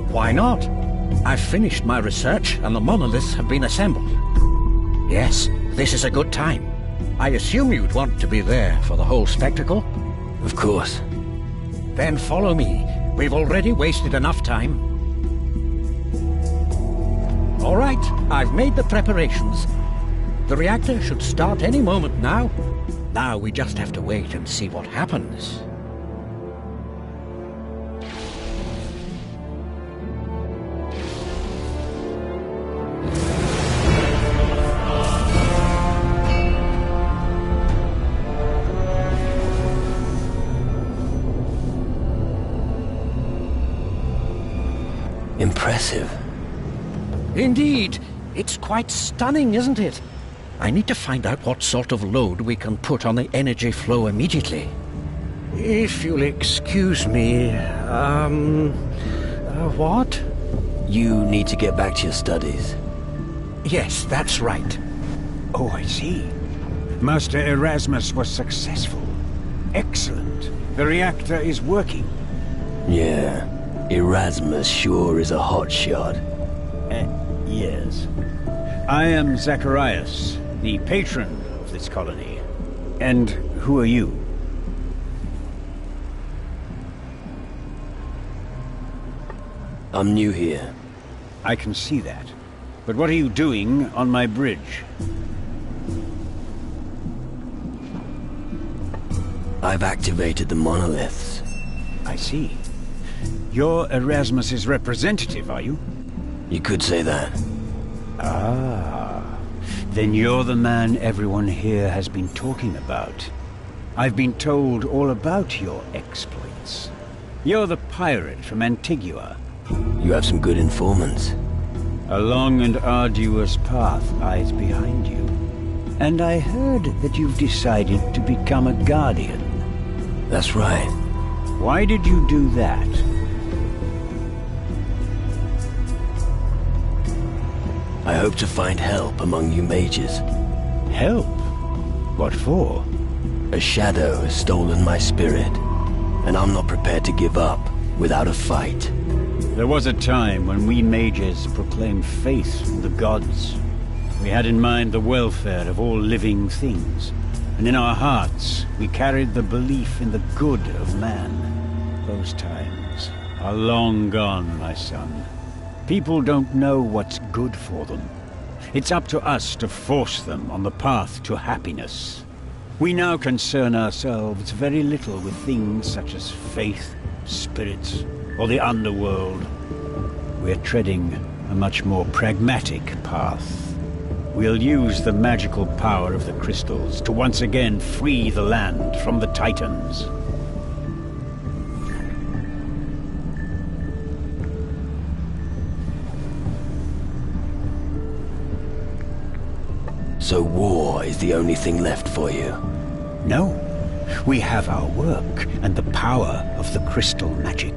Why not? I've finished my research and the monoliths have been assembled. Yes, this is a good time. I assume you'd want to be there for the whole spectacle? Of course. Then follow me. We've already wasted enough time. All right, I've made the preparations. The reactor should start any moment now. Now we just have to wait and see what happens. Impressive. Indeed. It's quite stunning, isn't it? I need to find out what sort of load we can put on the energy flow immediately. If you'll excuse me, what? You need to get back to your studies. Yes, that's right. Oh, I see. Master Erasmus was successful. Excellent. The reactor is working. Yeah. Erasmus sure is a hotshot. Yes. I am Zacharias, the patron of this colony. And who are you? I'm new here. I can see that. But what are you doing on my bridge? I've activated the monoliths. I see. You're Erasmus's representative, are you? You could say that. Ah. Then you're the man everyone here has been talking about. I've been told all about your exploits. You're the pirate from Antigua. You have some good informants. A long and arduous path lies behind you. And I heard that you've decided to become a guardian. That's right. Why did you do that? I hope to find help among you mages. Help? What for? A shadow has stolen my spirit, and I'm not prepared to give up without a fight. There was a time when we mages proclaimed faith in the gods. We had in mind the welfare of all living things, and in our hearts we carried the belief in the good of man. Those times are long gone, my son. People don't know what's good for them. It's up to us to force them on the path to happiness. We now concern ourselves very little with things such as faith, spirits, or the underworld. We're treading a much more pragmatic path. We'll use the magical power of the crystals to once again free the land from the Titans. So war is the only thing left for you? No. We have our work and the power of the crystal magic.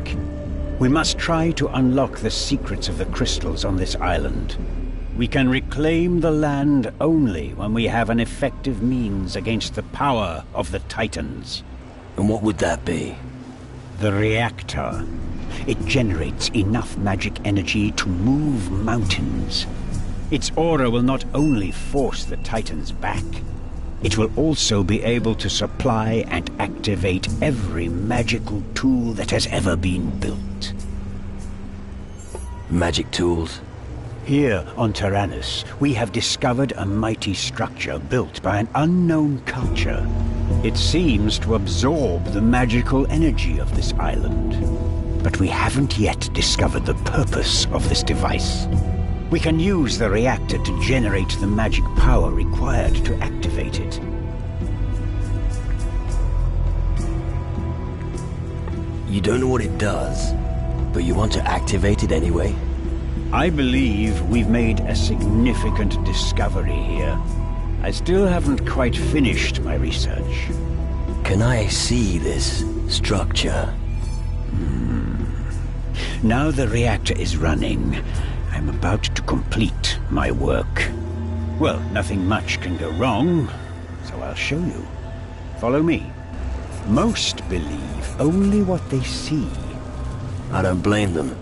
We must try to unlock the secrets of the crystals on this island. We can reclaim the land only when we have an effective means against the power of the Titans. And what would that be? The reactor. It generates enough magic energy to move mountains. Its aura will not only force the Titans back, it will also be able to supply and activate every magical tool that has ever been built. Magic tools? Here on Tyrannus, we have discovered a mighty structure built by an unknown culture. It seems to absorb the magical energy of this island. But we haven't yet discovered the purpose of this device. We can use the reactor to generate the magic power required to activate it. You don't know what it does, but you want to activate it anyway? I believe we've made a significant discovery here. I still haven't quite finished my research. Can I see this structure? Now the reactor is running, I'm about to complete my work. Well, nothing much can go wrong, so I'll show you. Follow me. Most believe only what they see. I don't blame them.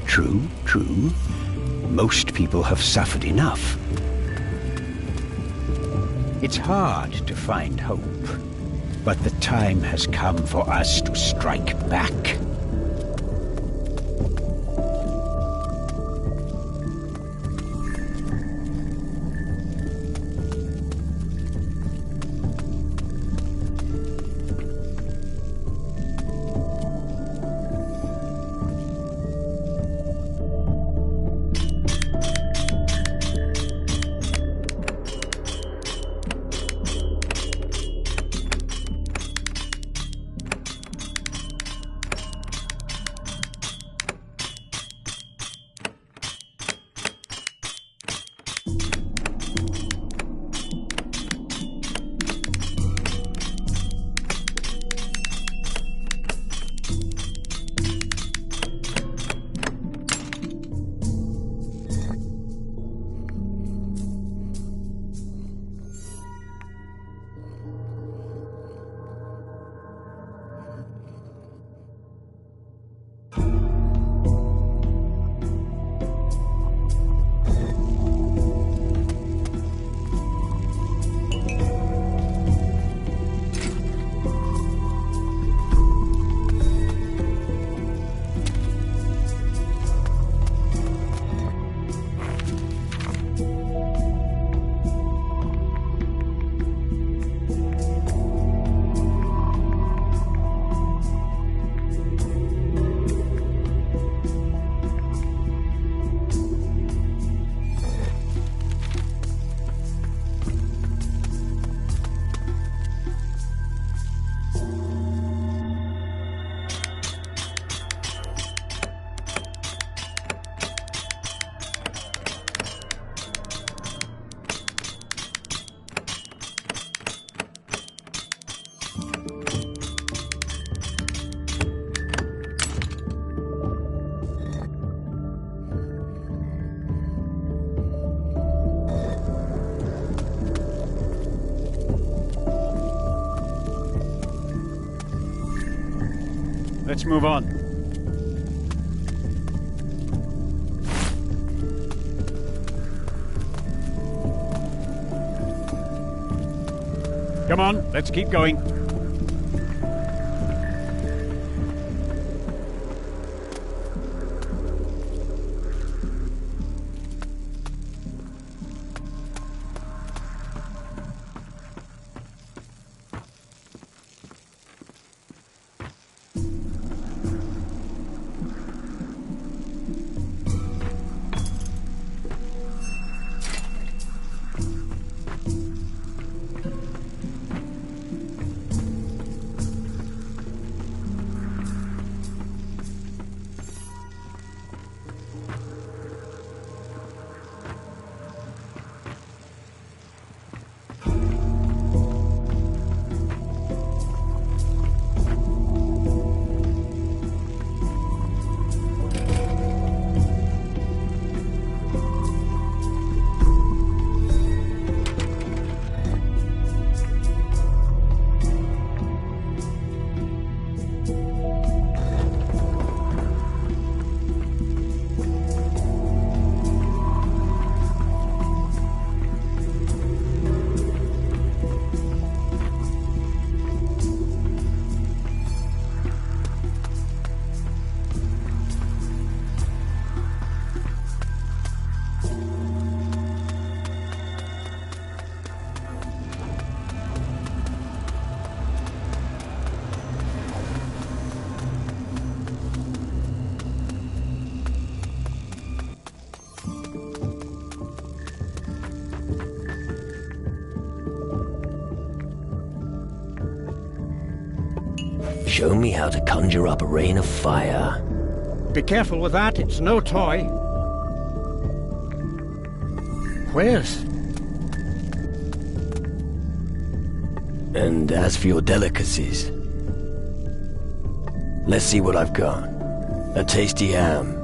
True, true. Most people have suffered enough. It's hard to find hope, but the time has come for us to strike back. Let's move on. Come on, let's keep going. Show me how to conjure up a rain of fire. Be careful with that, it's no toy. Where's? And as for your delicacies, let's see what I've got. A tasty ham,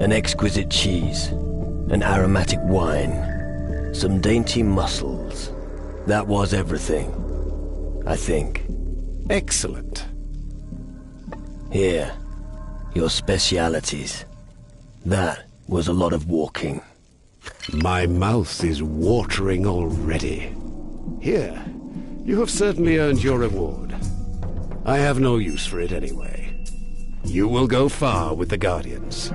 an exquisite cheese, an aromatic wine, some dainty mussels. That was everything. I think. Excellent. Here, your specialities. That was a lot of walking. My mouth is watering already. Here, you have certainly earned your reward. I have no use for it anyway. You will go far with the Guardians.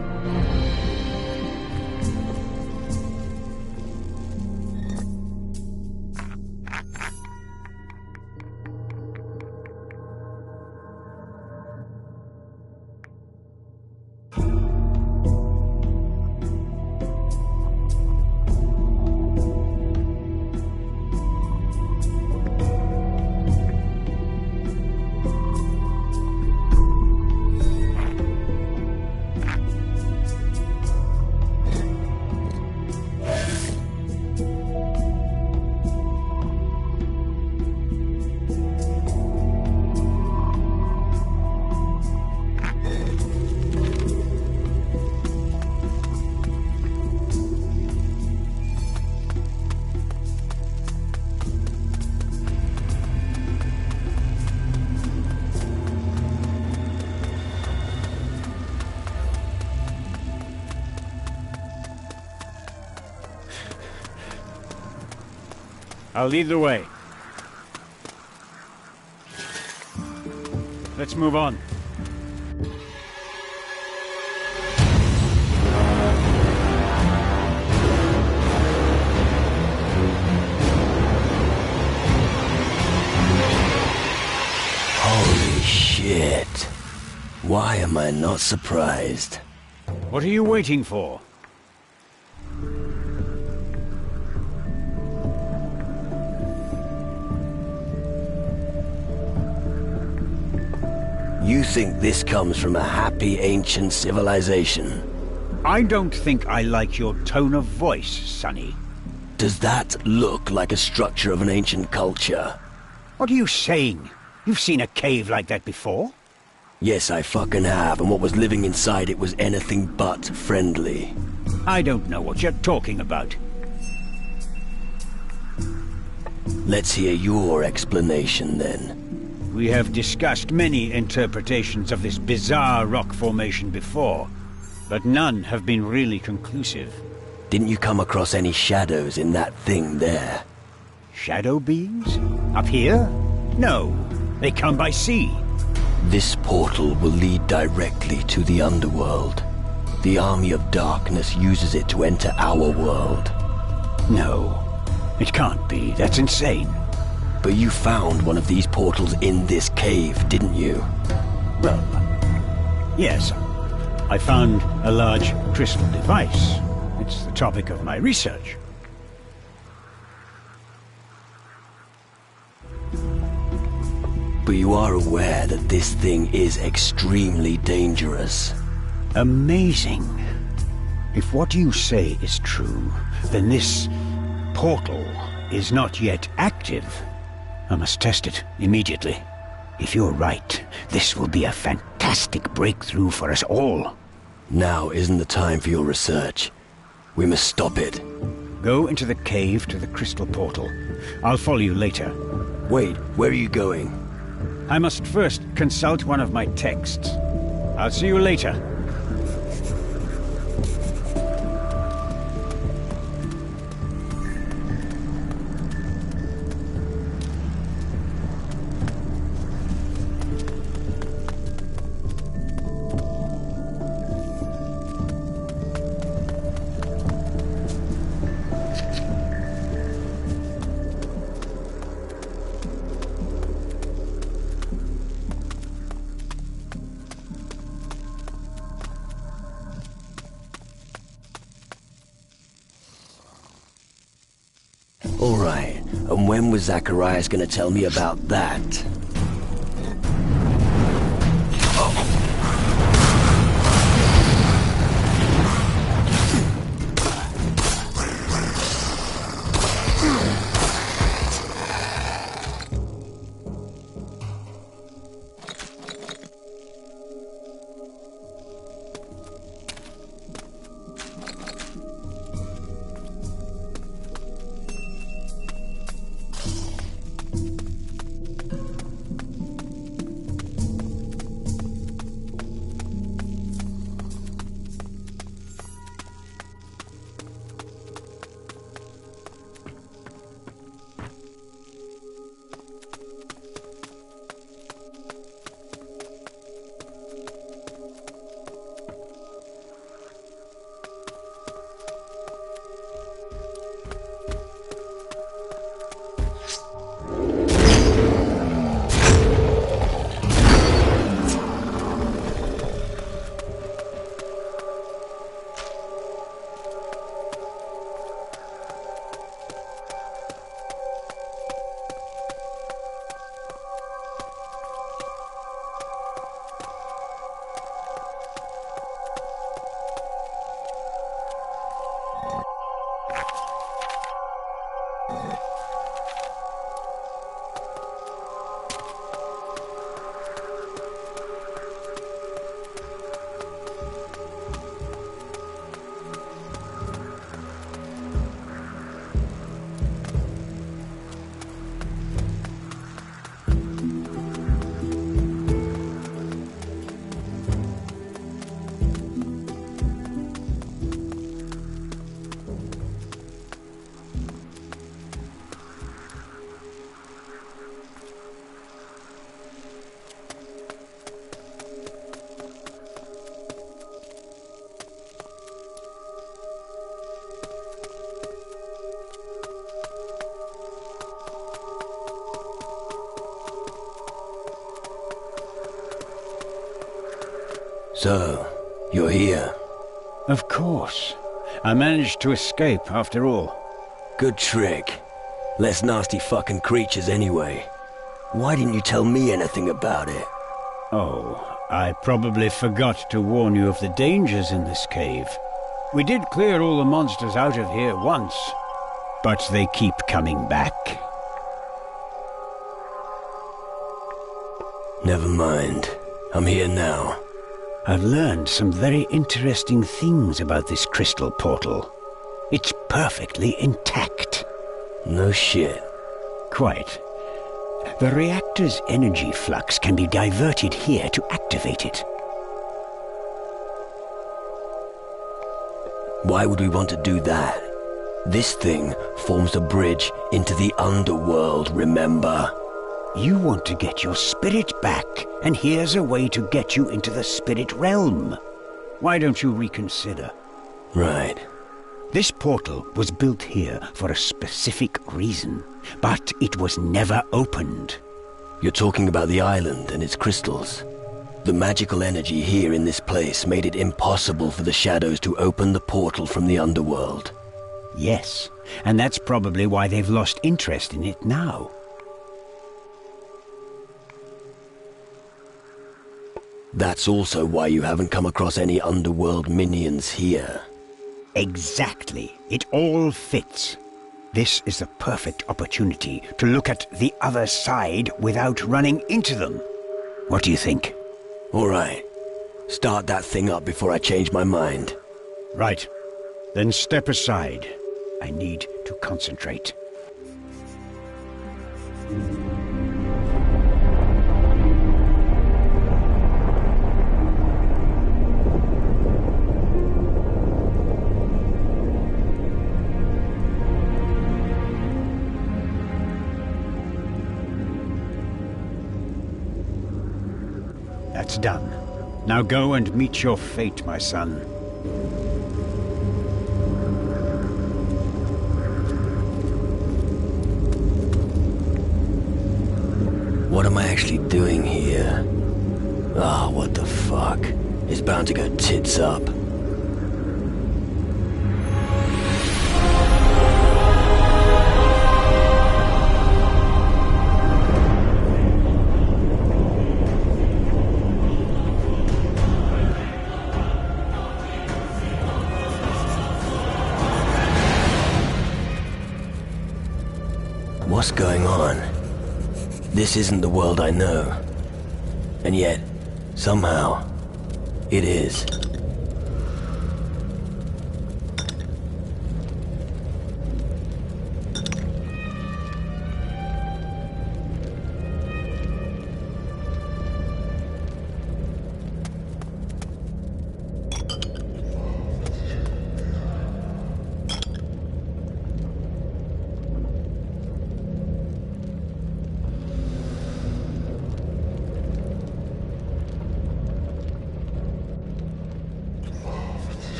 I'll lead the way. Let's move on. Holy shit. Why am I not surprised? What are you waiting for? You think this comes from a happy ancient civilization? I don't think I like your tone of voice, Sonny. Does that look like a structure of an ancient culture? What are you saying? You've seen a cave like that before? Yes, I fucking have, and what was living inside it was anything but friendly. I don't know what you're talking about. Let's hear your explanation, then. We have discussed many interpretations of this bizarre rock formation before, but none have been really conclusive. Didn't you come across any shadows in that thing there? Shadow beings? Up here? No, they come by sea. This portal will lead directly to the underworld. The Army of Darkness uses it to enter our world. No, it can't be. That's insane. But you found one of these portals in this cave, didn't you? Well, yes. I found a large crystal device. It's the topic of my research. But you are aware that this thing is extremely dangerous. Amazing. If what you say is true, then this portal is not yet active. I must test it immediately. If you're right, this will be a fantastic breakthrough for us all. Now isn't the time for your research. We must stop it. Go into the cave to the crystal portal. I'll follow you later. Wait, where are you going? I must first consult one of my texts. I'll see you later. All right, and when was Zacharias gonna tell me about that? So, you're here. Of course. I managed to escape, after all. Good trick. Less nasty fucking creatures anyway. Why didn't you tell me anything about it? Oh, I probably forgot to warn you of the dangers in this cave. We did clear all the monsters out of here once, but they keep coming back. Never mind. I'm here now. I've learned some very interesting things about this crystal portal. It's perfectly intact. No shit. Quite. The reactor's energy flux can be diverted here to activate it. Why would we want to do that? This thing forms a bridge into the underworld, remember? You want to get your spirit back, and here's a way to get you into the spirit realm. Why don't you reconsider? Right. This portal was built here for a specific reason, but it was never opened. You're talking about the island and its crystals. The magical energy here in this place made it impossible for the shadows to open the portal from the underworld. Yes, and that's probably why they've lost interest in it now. That's also why you haven't come across any underworld minions here. Exactly. It all fits. This is the perfect opportunity to look at the other side without running into them. What do you think? All right. Start that thing up before I change my mind. Right. Then step aside. I need to concentrate. That's done. Now go and meet your fate, my son. What am I actually doing here? Ah, what the fuck? It's bound to go tits up. What's going on? This isn't the world I know. And yet, somehow, it is.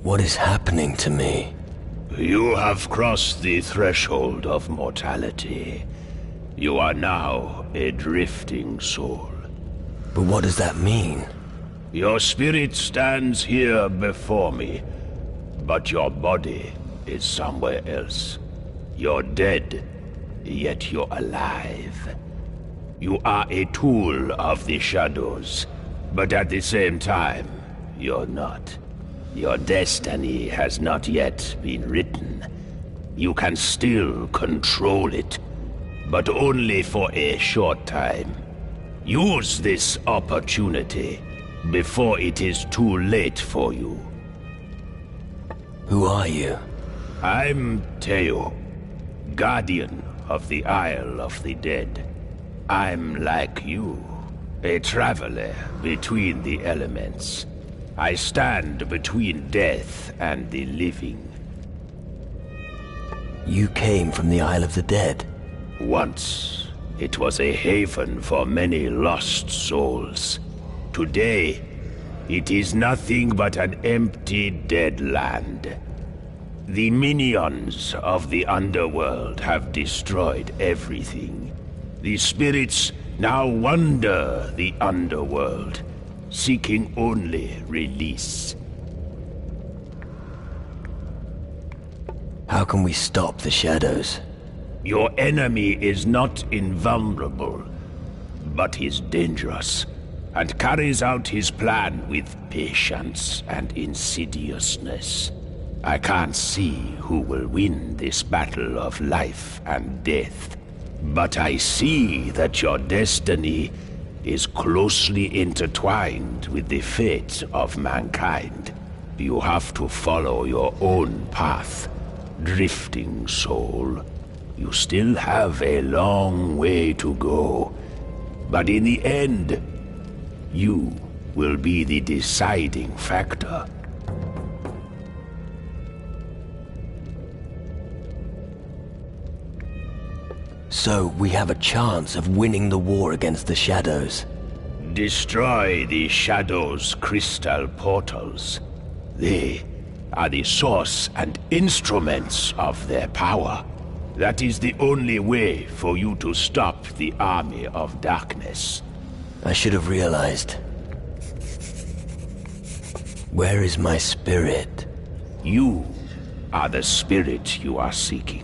What is happening to me? You have crossed the threshold of mortality. You are now a drifting soul. But what does that mean? Your spirit stands here before me, but your body is somewhere else. You're dead, yet you're alive. You are a tool of the shadows, but at the same time, you're not. Your destiny has not yet been written. You can still control it, but only for a short time. Use this opportunity before it is too late for you. Who are you? I'm Teo, guardian of the Isle of the Dead. I'm like you, a traveler between the elements. I stand between death and the living. You came from the Isle of the Dead? Once, it was a haven for many lost souls. Today, it is nothing but an empty, dead land. The minions of the underworld have destroyed everything. The spirits Now wander the underworld, seeking only release. How can we stop the shadows? Your enemy is not invulnerable, but he's dangerous, and carries out his plan with patience and insidiousness. I can't see who will win this battle of life and death, but I see that your destiny is closely intertwined with the fate of mankind. You have to follow your own path, drifting soul. You still have a long way to go, but in the end, you will be the deciding factor. So we have a chance of winning the war against the shadows. Destroy the shadows' crystal portals. They are the source and instruments of their power. That is the only way for you to stop the army of darkness. I should have realized. Where is my spirit? You are the spirit you are seeking.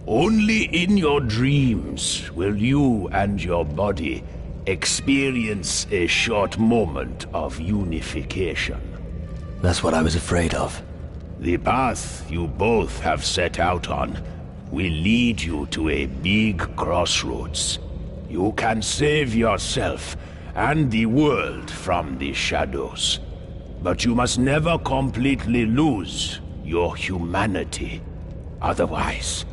Only in your dreams will you and your body experience a short moment of unification. That's what I was afraid of. The path you both have set out on will lead you to a big crossroads. You can save yourself and the world from the shadows. But you must never completely lose your humanity. Otherwise,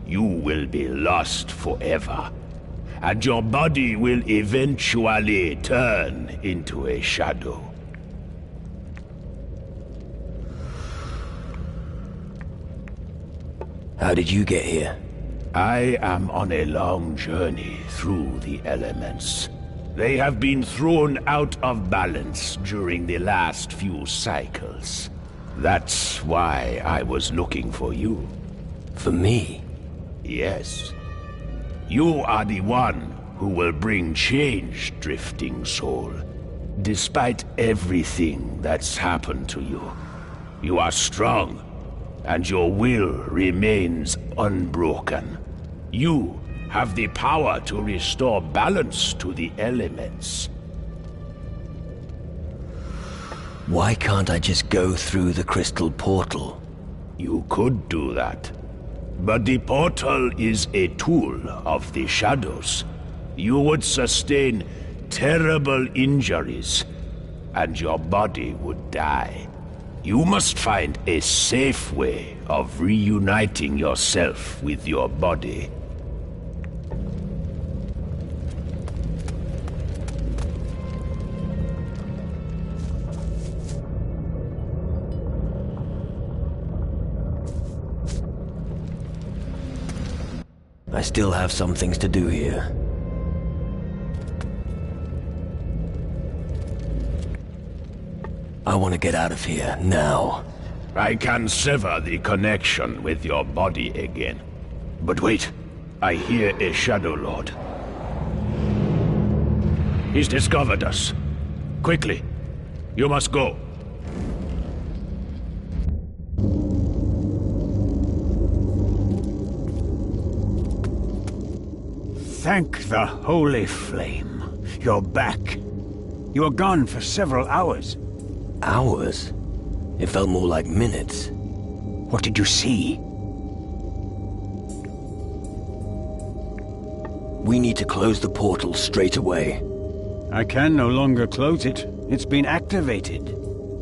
you will be lost forever, and your body will eventually turn into a shadow. How did you get here? I am on a long journey through the elements. They have been thrown out of balance during the last few cycles. That's why I was looking for you. For me? Yes. You are the one who will bring change, drifting soul. Despite everything that's happened to you, you are strong, and your will remains unbroken. You have the power to restore balance to the elements. Why can't I just go through the crystal portal? You could do that. But the portal is a tool of the shadows. You would sustain terrible injuries, and your body would die. You must find a safe way of reuniting yourself with your body. I still have some things to do here. I want to get out of here, now. I can sever the connection with your body again. But wait, I hear a Shadow Lord. He's discovered us. Quickly, you must go. Thank the Holy Flame. You're back. You were gone for several hours. Hours? It felt more like minutes. What did you see? We need to close the portal straight away. I can no longer close it. It's been activated.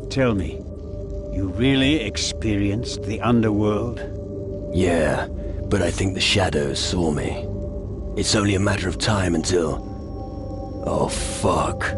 Tell me, you really experienced the underworld? Yeah, but I think the shadows saw me. It's only a matter of time until... Oh, fuck.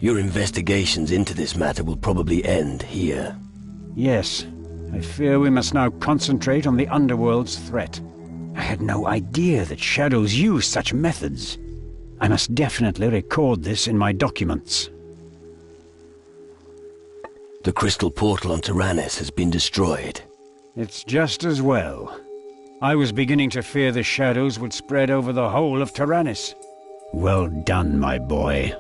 Your investigations into this matter will probably end here. Yes. I fear we must now concentrate on the Underworld's threat. I had no idea that shadows use such methods. I must definitely record this in my documents. The crystal portal on Tyrannus has been destroyed. It's just as well. I was beginning to fear the shadows would spread over the whole of Tyrannus. Well done, my boy.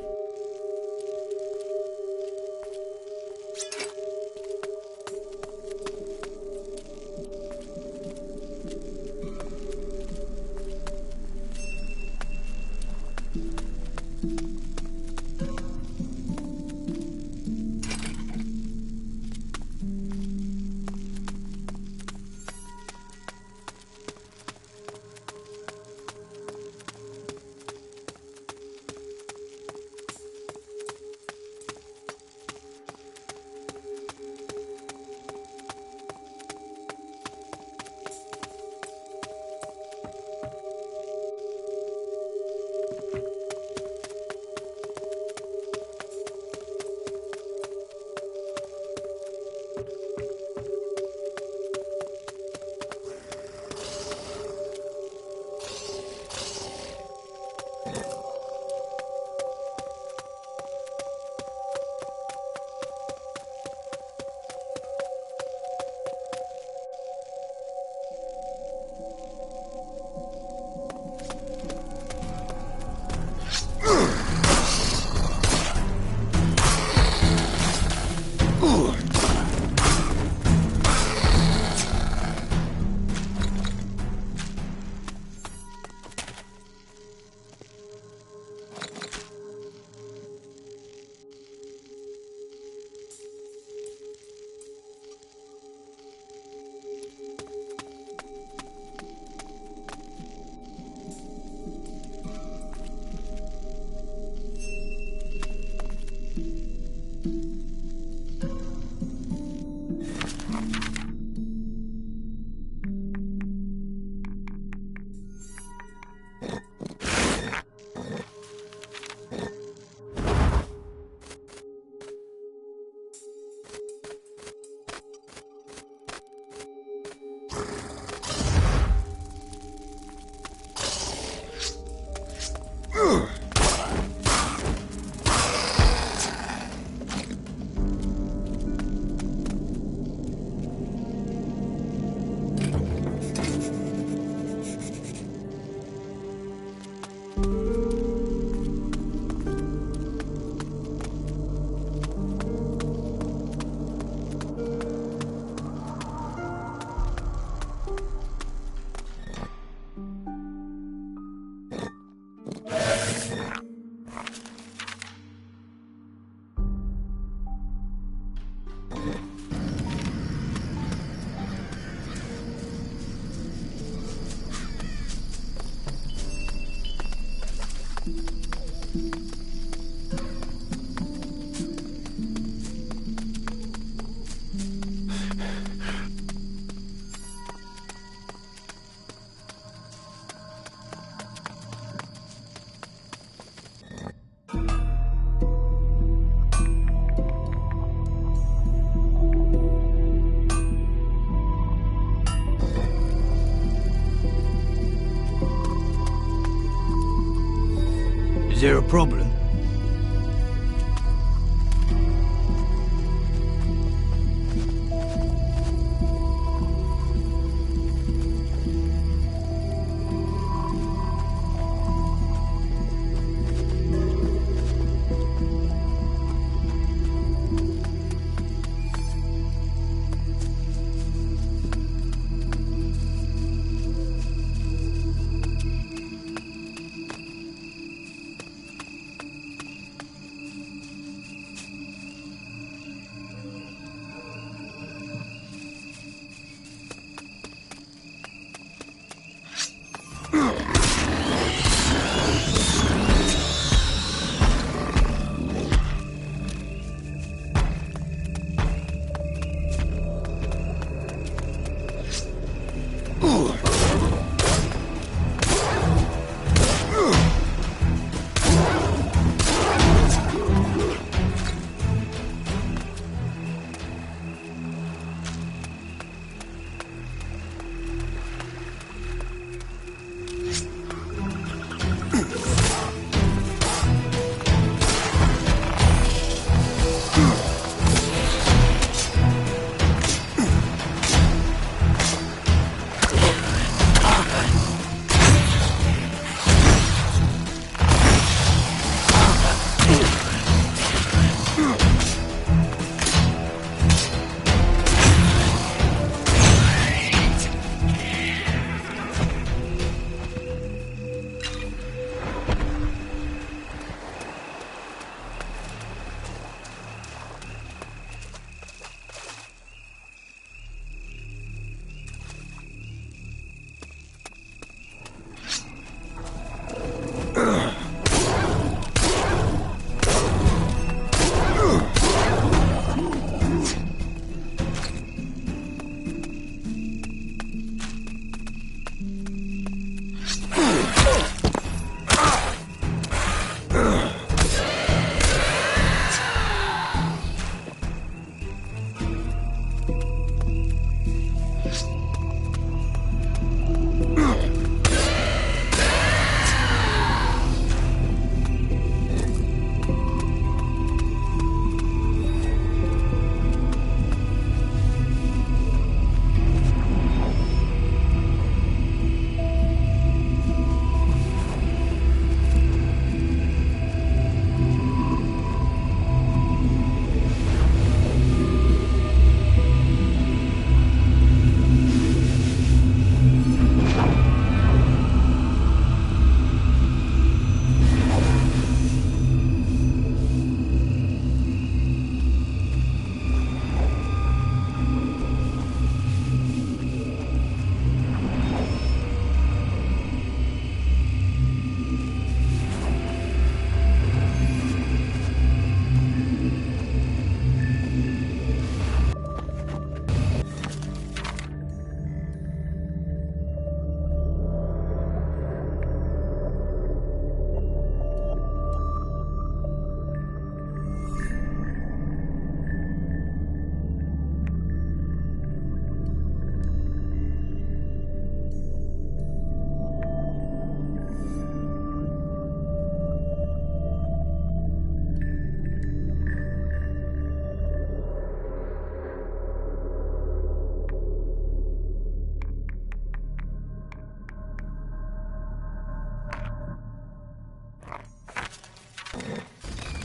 Is there a problem?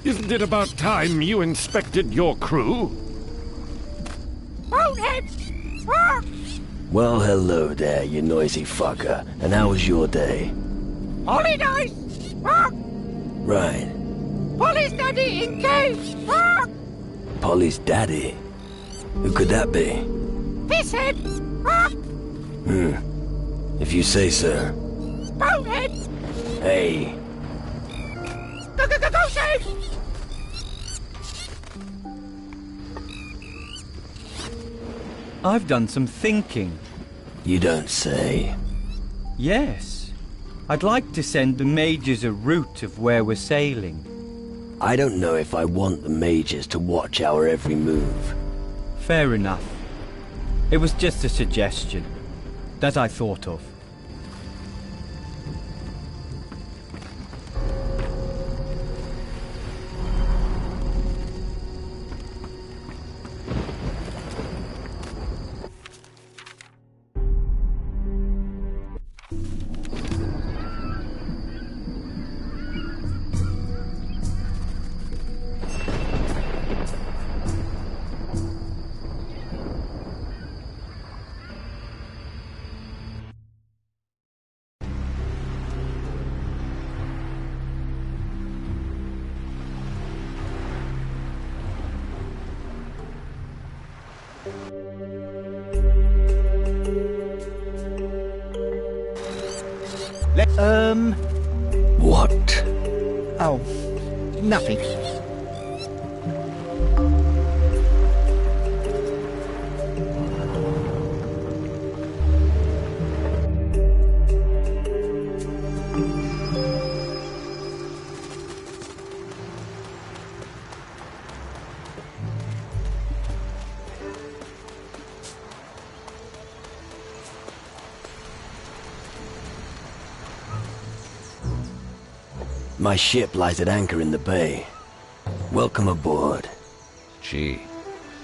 Isn't it about time you inspected your crew? Bonehead! Well, hello there, you noisy fucker. And how was your day? Holidays! Right. Polly's daddy in cage! Polly's daddy? Who could that be? Pisshead! If you say so. Bonehead! Hey. Go save! I've done some thinking. You don't say. Yes. I'd like to send the mages a route of where we're sailing. I don't know if I want the mages to watch our every move. Fair enough. It was just a suggestion that I thought of. What? Oh, nothing. My ship lies at anchor in the bay. Welcome aboard. Gee,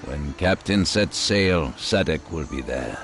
when Captain sets sail, Sadek will be there.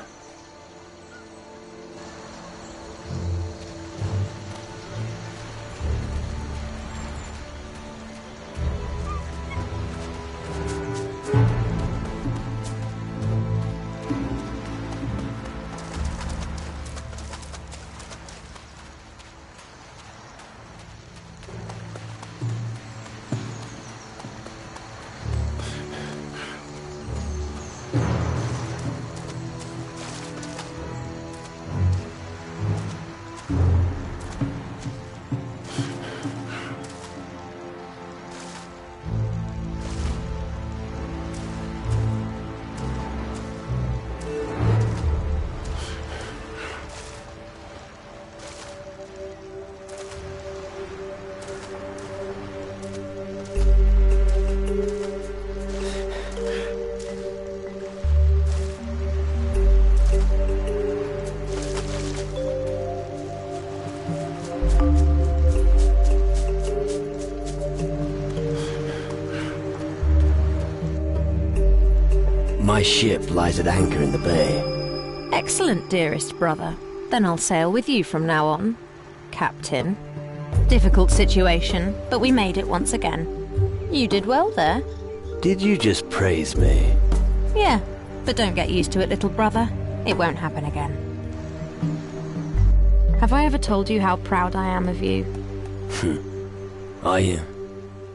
My ship lies at anchor in the bay. Excellent, dearest brother. Then I'll sail with you from now on, Captain. Difficult situation, but we made it once again. You did well there. Did you just praise me? Yeah, but don't get used to it, little brother. It won't happen again. Have I ever told you how proud I am of you? Are you?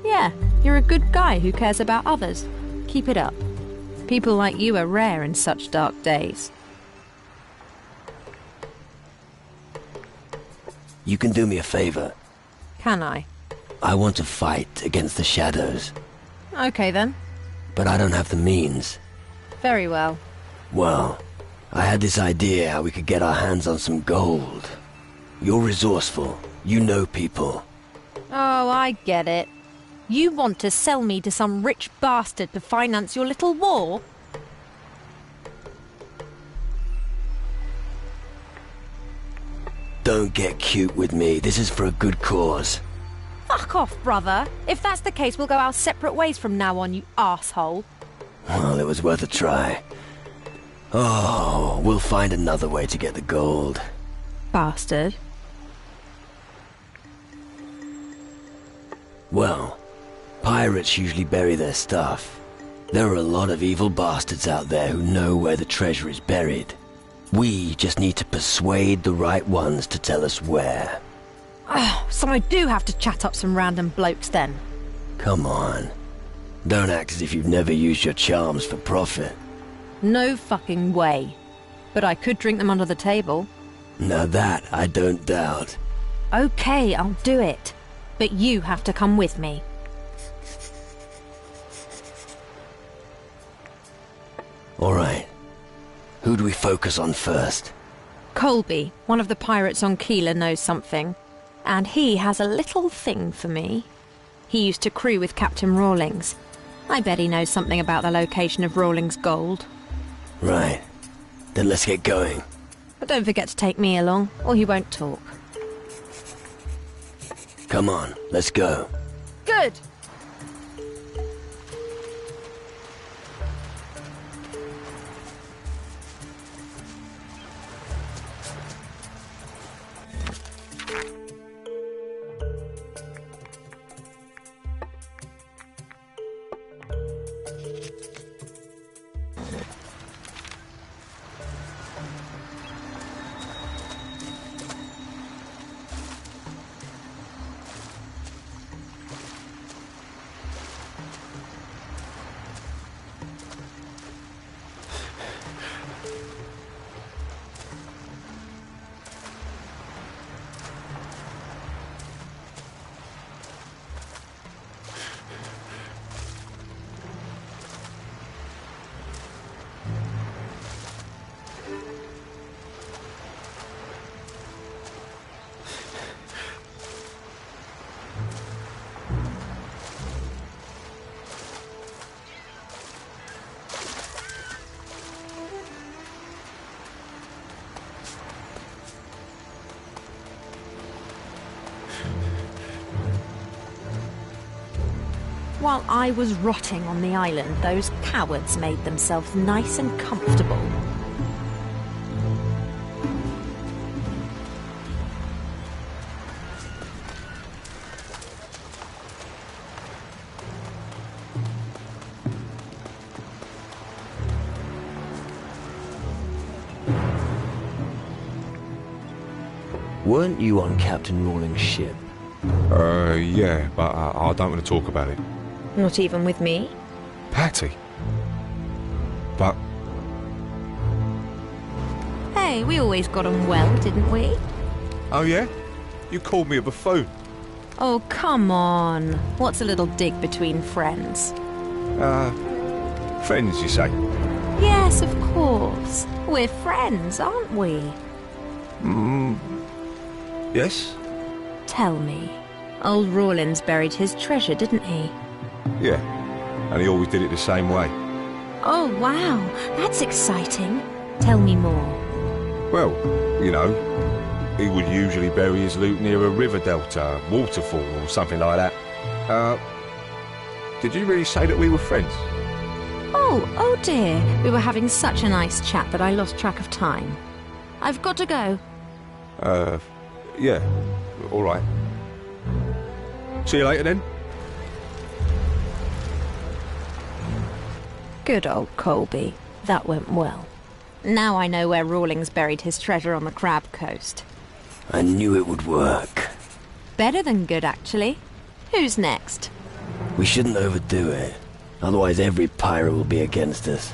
Yeah, you're a good guy who cares about others. Keep it up. People like you are rare in such dark days. You can do me a favor. Can I? I want to fight against the shadows, Okay then. but I don't have the means. Very well. Well, I had this idea how we could get our hands on some gold. You're resourceful. You know people. Oh, I get it. You want to sell me to some rich bastard to finance your little war? Don't get cute with me. This is for a good cause. Fuck off, brother. If that's the case, we'll go our separate ways from now on, you arsehole. Well, it was worth a try. Oh, we'll find another way to get the gold. Bastard. Well, pirates usually bury their stuff. There are a lot of evil bastards out there who know where the treasure is buried. We just need to persuade the right ones to tell us where. Oh, so I do have to chat up some random blokes then. Come on. Don't act as if you've never used your charms for profit. No fucking way. But I could drink them under the table. Now that I don't doubt. Okay, I'll do it. But you have to come with me. Alright. Who do we focus on first? Colby, one of the pirates on Keeler, knows something. And he has a little thing for me. He used to crew with Captain Rawlings. I bet he knows something about the location of Rawlings' gold. Right. Then let's get going. But don't forget to take me along, or he won't talk. Come on, let's go. Good! While I was rotting on the island, those cowards made themselves nice and comfortable. Weren't you on Captain Rawlings' ship? Yeah, but I don't want to talk about it. Not even with me? Patty? But... Hey, we always got on well, didn't we? Oh yeah? You called me a buffoon. Oh, come on. What's a little dig between friends? Friends, you say? Yes, of course. We're friends, aren't we? Yes? Tell me. Old Rawlins buried his treasure, didn't he? Yeah. And he always did it the same way. Oh, wow. That's exciting. Tell me more. Well, you know, he would usually bury his loot near a river delta, waterfall, or something like that. Did you really say that we were friends? Oh dear. We were having such a nice chat that I lost track of time. I've got to go. Yeah. All right. See you later then. Good old Colby. That went well. Now I know where Rawlings buried his treasure on the Crab Coast. I knew it would work. Better than good, actually. Who's next? We shouldn't overdo it. Otherwise every pirate will be against us.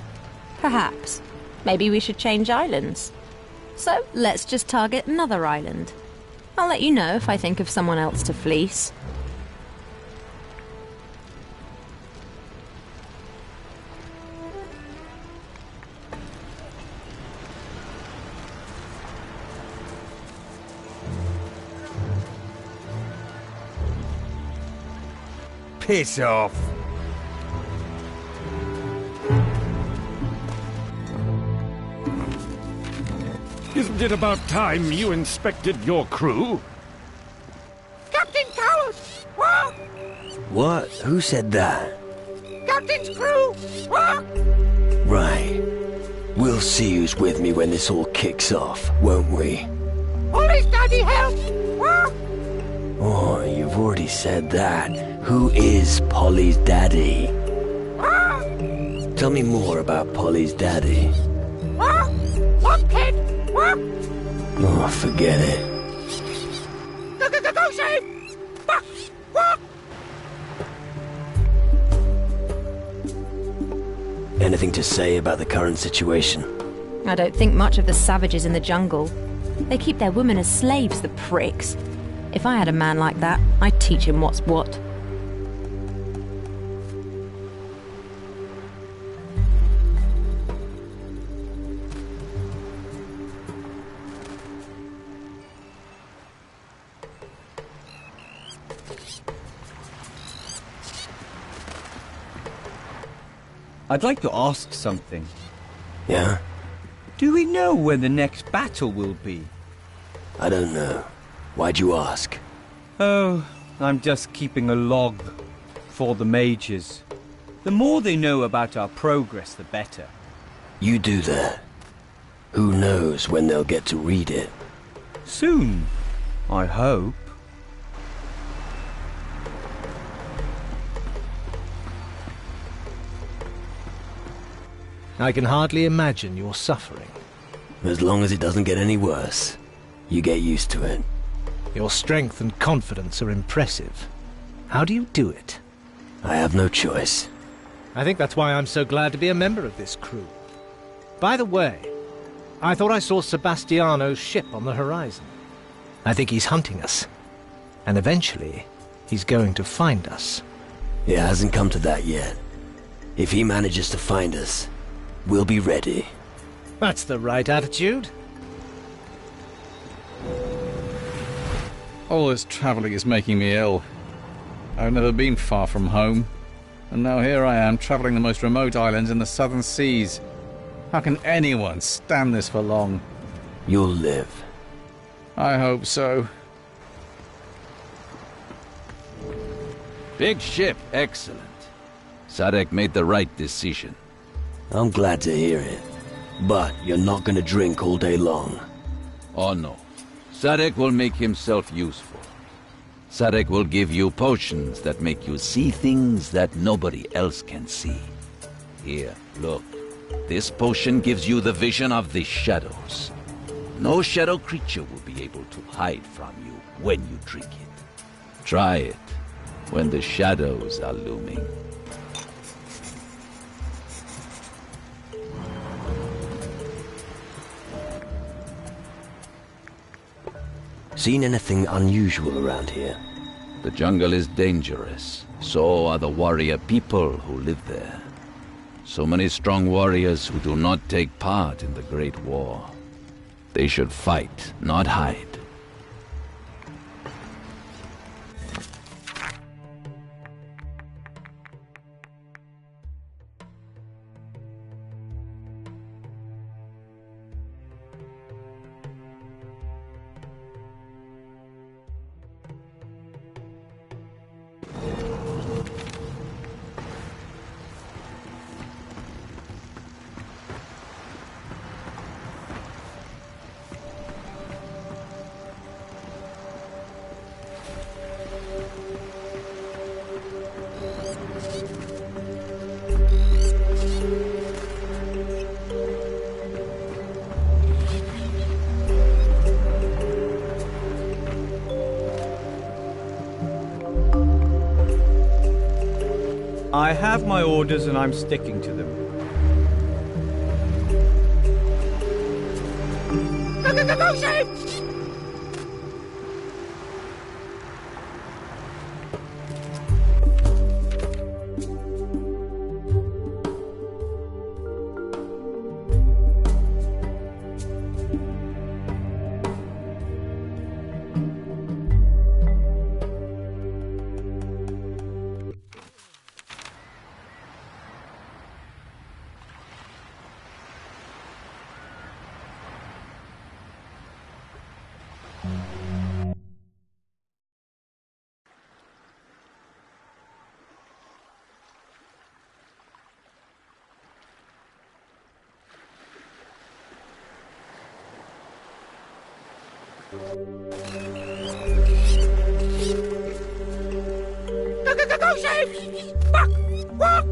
Perhaps. Maybe we should change islands. So, let's just target another island. I'll let you know if I think of someone else to fleece. Piss off. Isn't it about time you inspected your crew? Captain Carlos! What? What? Who said that? Captain's crew! What? Right. We'll see who's with me when this all kicks off, won't we? Always daddy help! What? Oh, you you've already said that. Who is Polly's daddy? Tell me more about Polly's daddy. What, kid? What? Oh, forget it. Go save! What? Anything to say about the current situation? I don't think much of the savages in the jungle. They keep their women as slaves, the pricks. If I had a man like that, I'd teach him what's what. I'd like to ask something. Yeah? Do we know when the next battle will be? I don't know. Why'd you ask? Oh, I'm just keeping a log for the mages. The more they know about our progress, the better. You do that. Who knows when they'll get to read it? Soon, I hope. I can hardly imagine your suffering. As long as it doesn't get any worse, you get used to it. Your strength and confidence are impressive. How do you do it? I have no choice. I think that's why I'm so glad to be a member of this crew. By the way, I thought I saw Sebastiano's ship on the horizon. I think he's hunting us. And eventually, he's going to find us. It hasn't come to that yet. If he manages to find us, we'll be ready. That's the right attitude. All this travelling is making me ill. I've never been far from home, and now here I am travelling the most remote islands in the southern seas. How can anyone stand this for long? You'll live. I hope so. Big ship, excellent. Sadek made the right decision. I'm glad to hear it. But you're not gonna drink all day long. Oh no. Sadek will make himself useful. Sadek will give you potions that make you see things that nobody else can see. Here, look. This potion gives you the vision of the shadows. No shadow creature will be able to hide from you when you drink it. Try it when the shadows are looming. Seen anything unusual around here? The jungle is dangerous. So are the warrior people who live there. So many strong warriors who do not take part in the Great War. They should fight, not hide. I have my orders and I'm sticking to them. Go save! Go, Shaves! Fuck! What?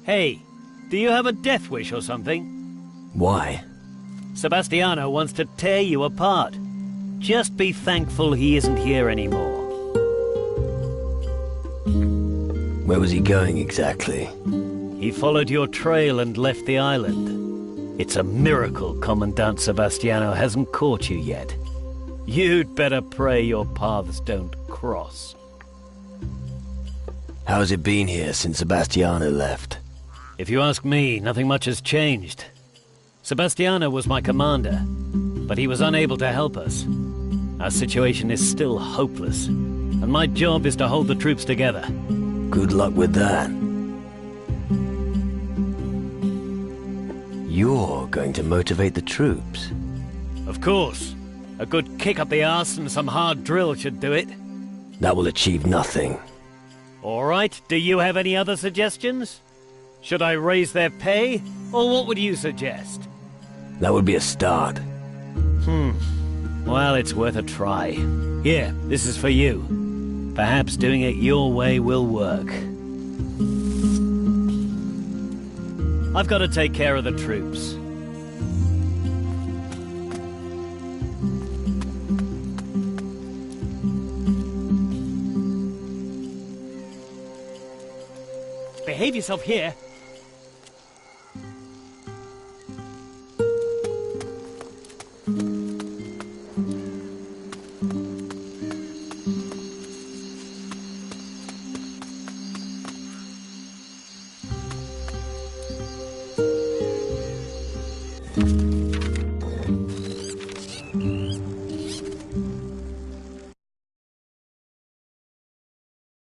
Hey, do you have a death wish or something? Why? Sebastiano wants to tear you apart. Just be thankful he isn't here anymore. Where was he going exactly? He followed your trail and left the island. It's a miracle Commandant Sebastiano hasn't caught you yet. You'd better pray your paths don't cross. How's it been here since Sebastiano left? If you ask me, nothing much has changed. Sebastiano was my commander, but he was unable to help us. Our situation is still hopeless, and my job is to hold the troops together. Good luck with that. You're going to motivate the troops? Of course. A good kick up the arse and some hard drill should do it. That will achieve nothing. All right, do you have any other suggestions? Should I raise their pay, or what would you suggest? That would be a start. Well, it's worth a try. Here, this is for you. Perhaps doing it your way will work. I've got to take care of the troops. Behave yourself here,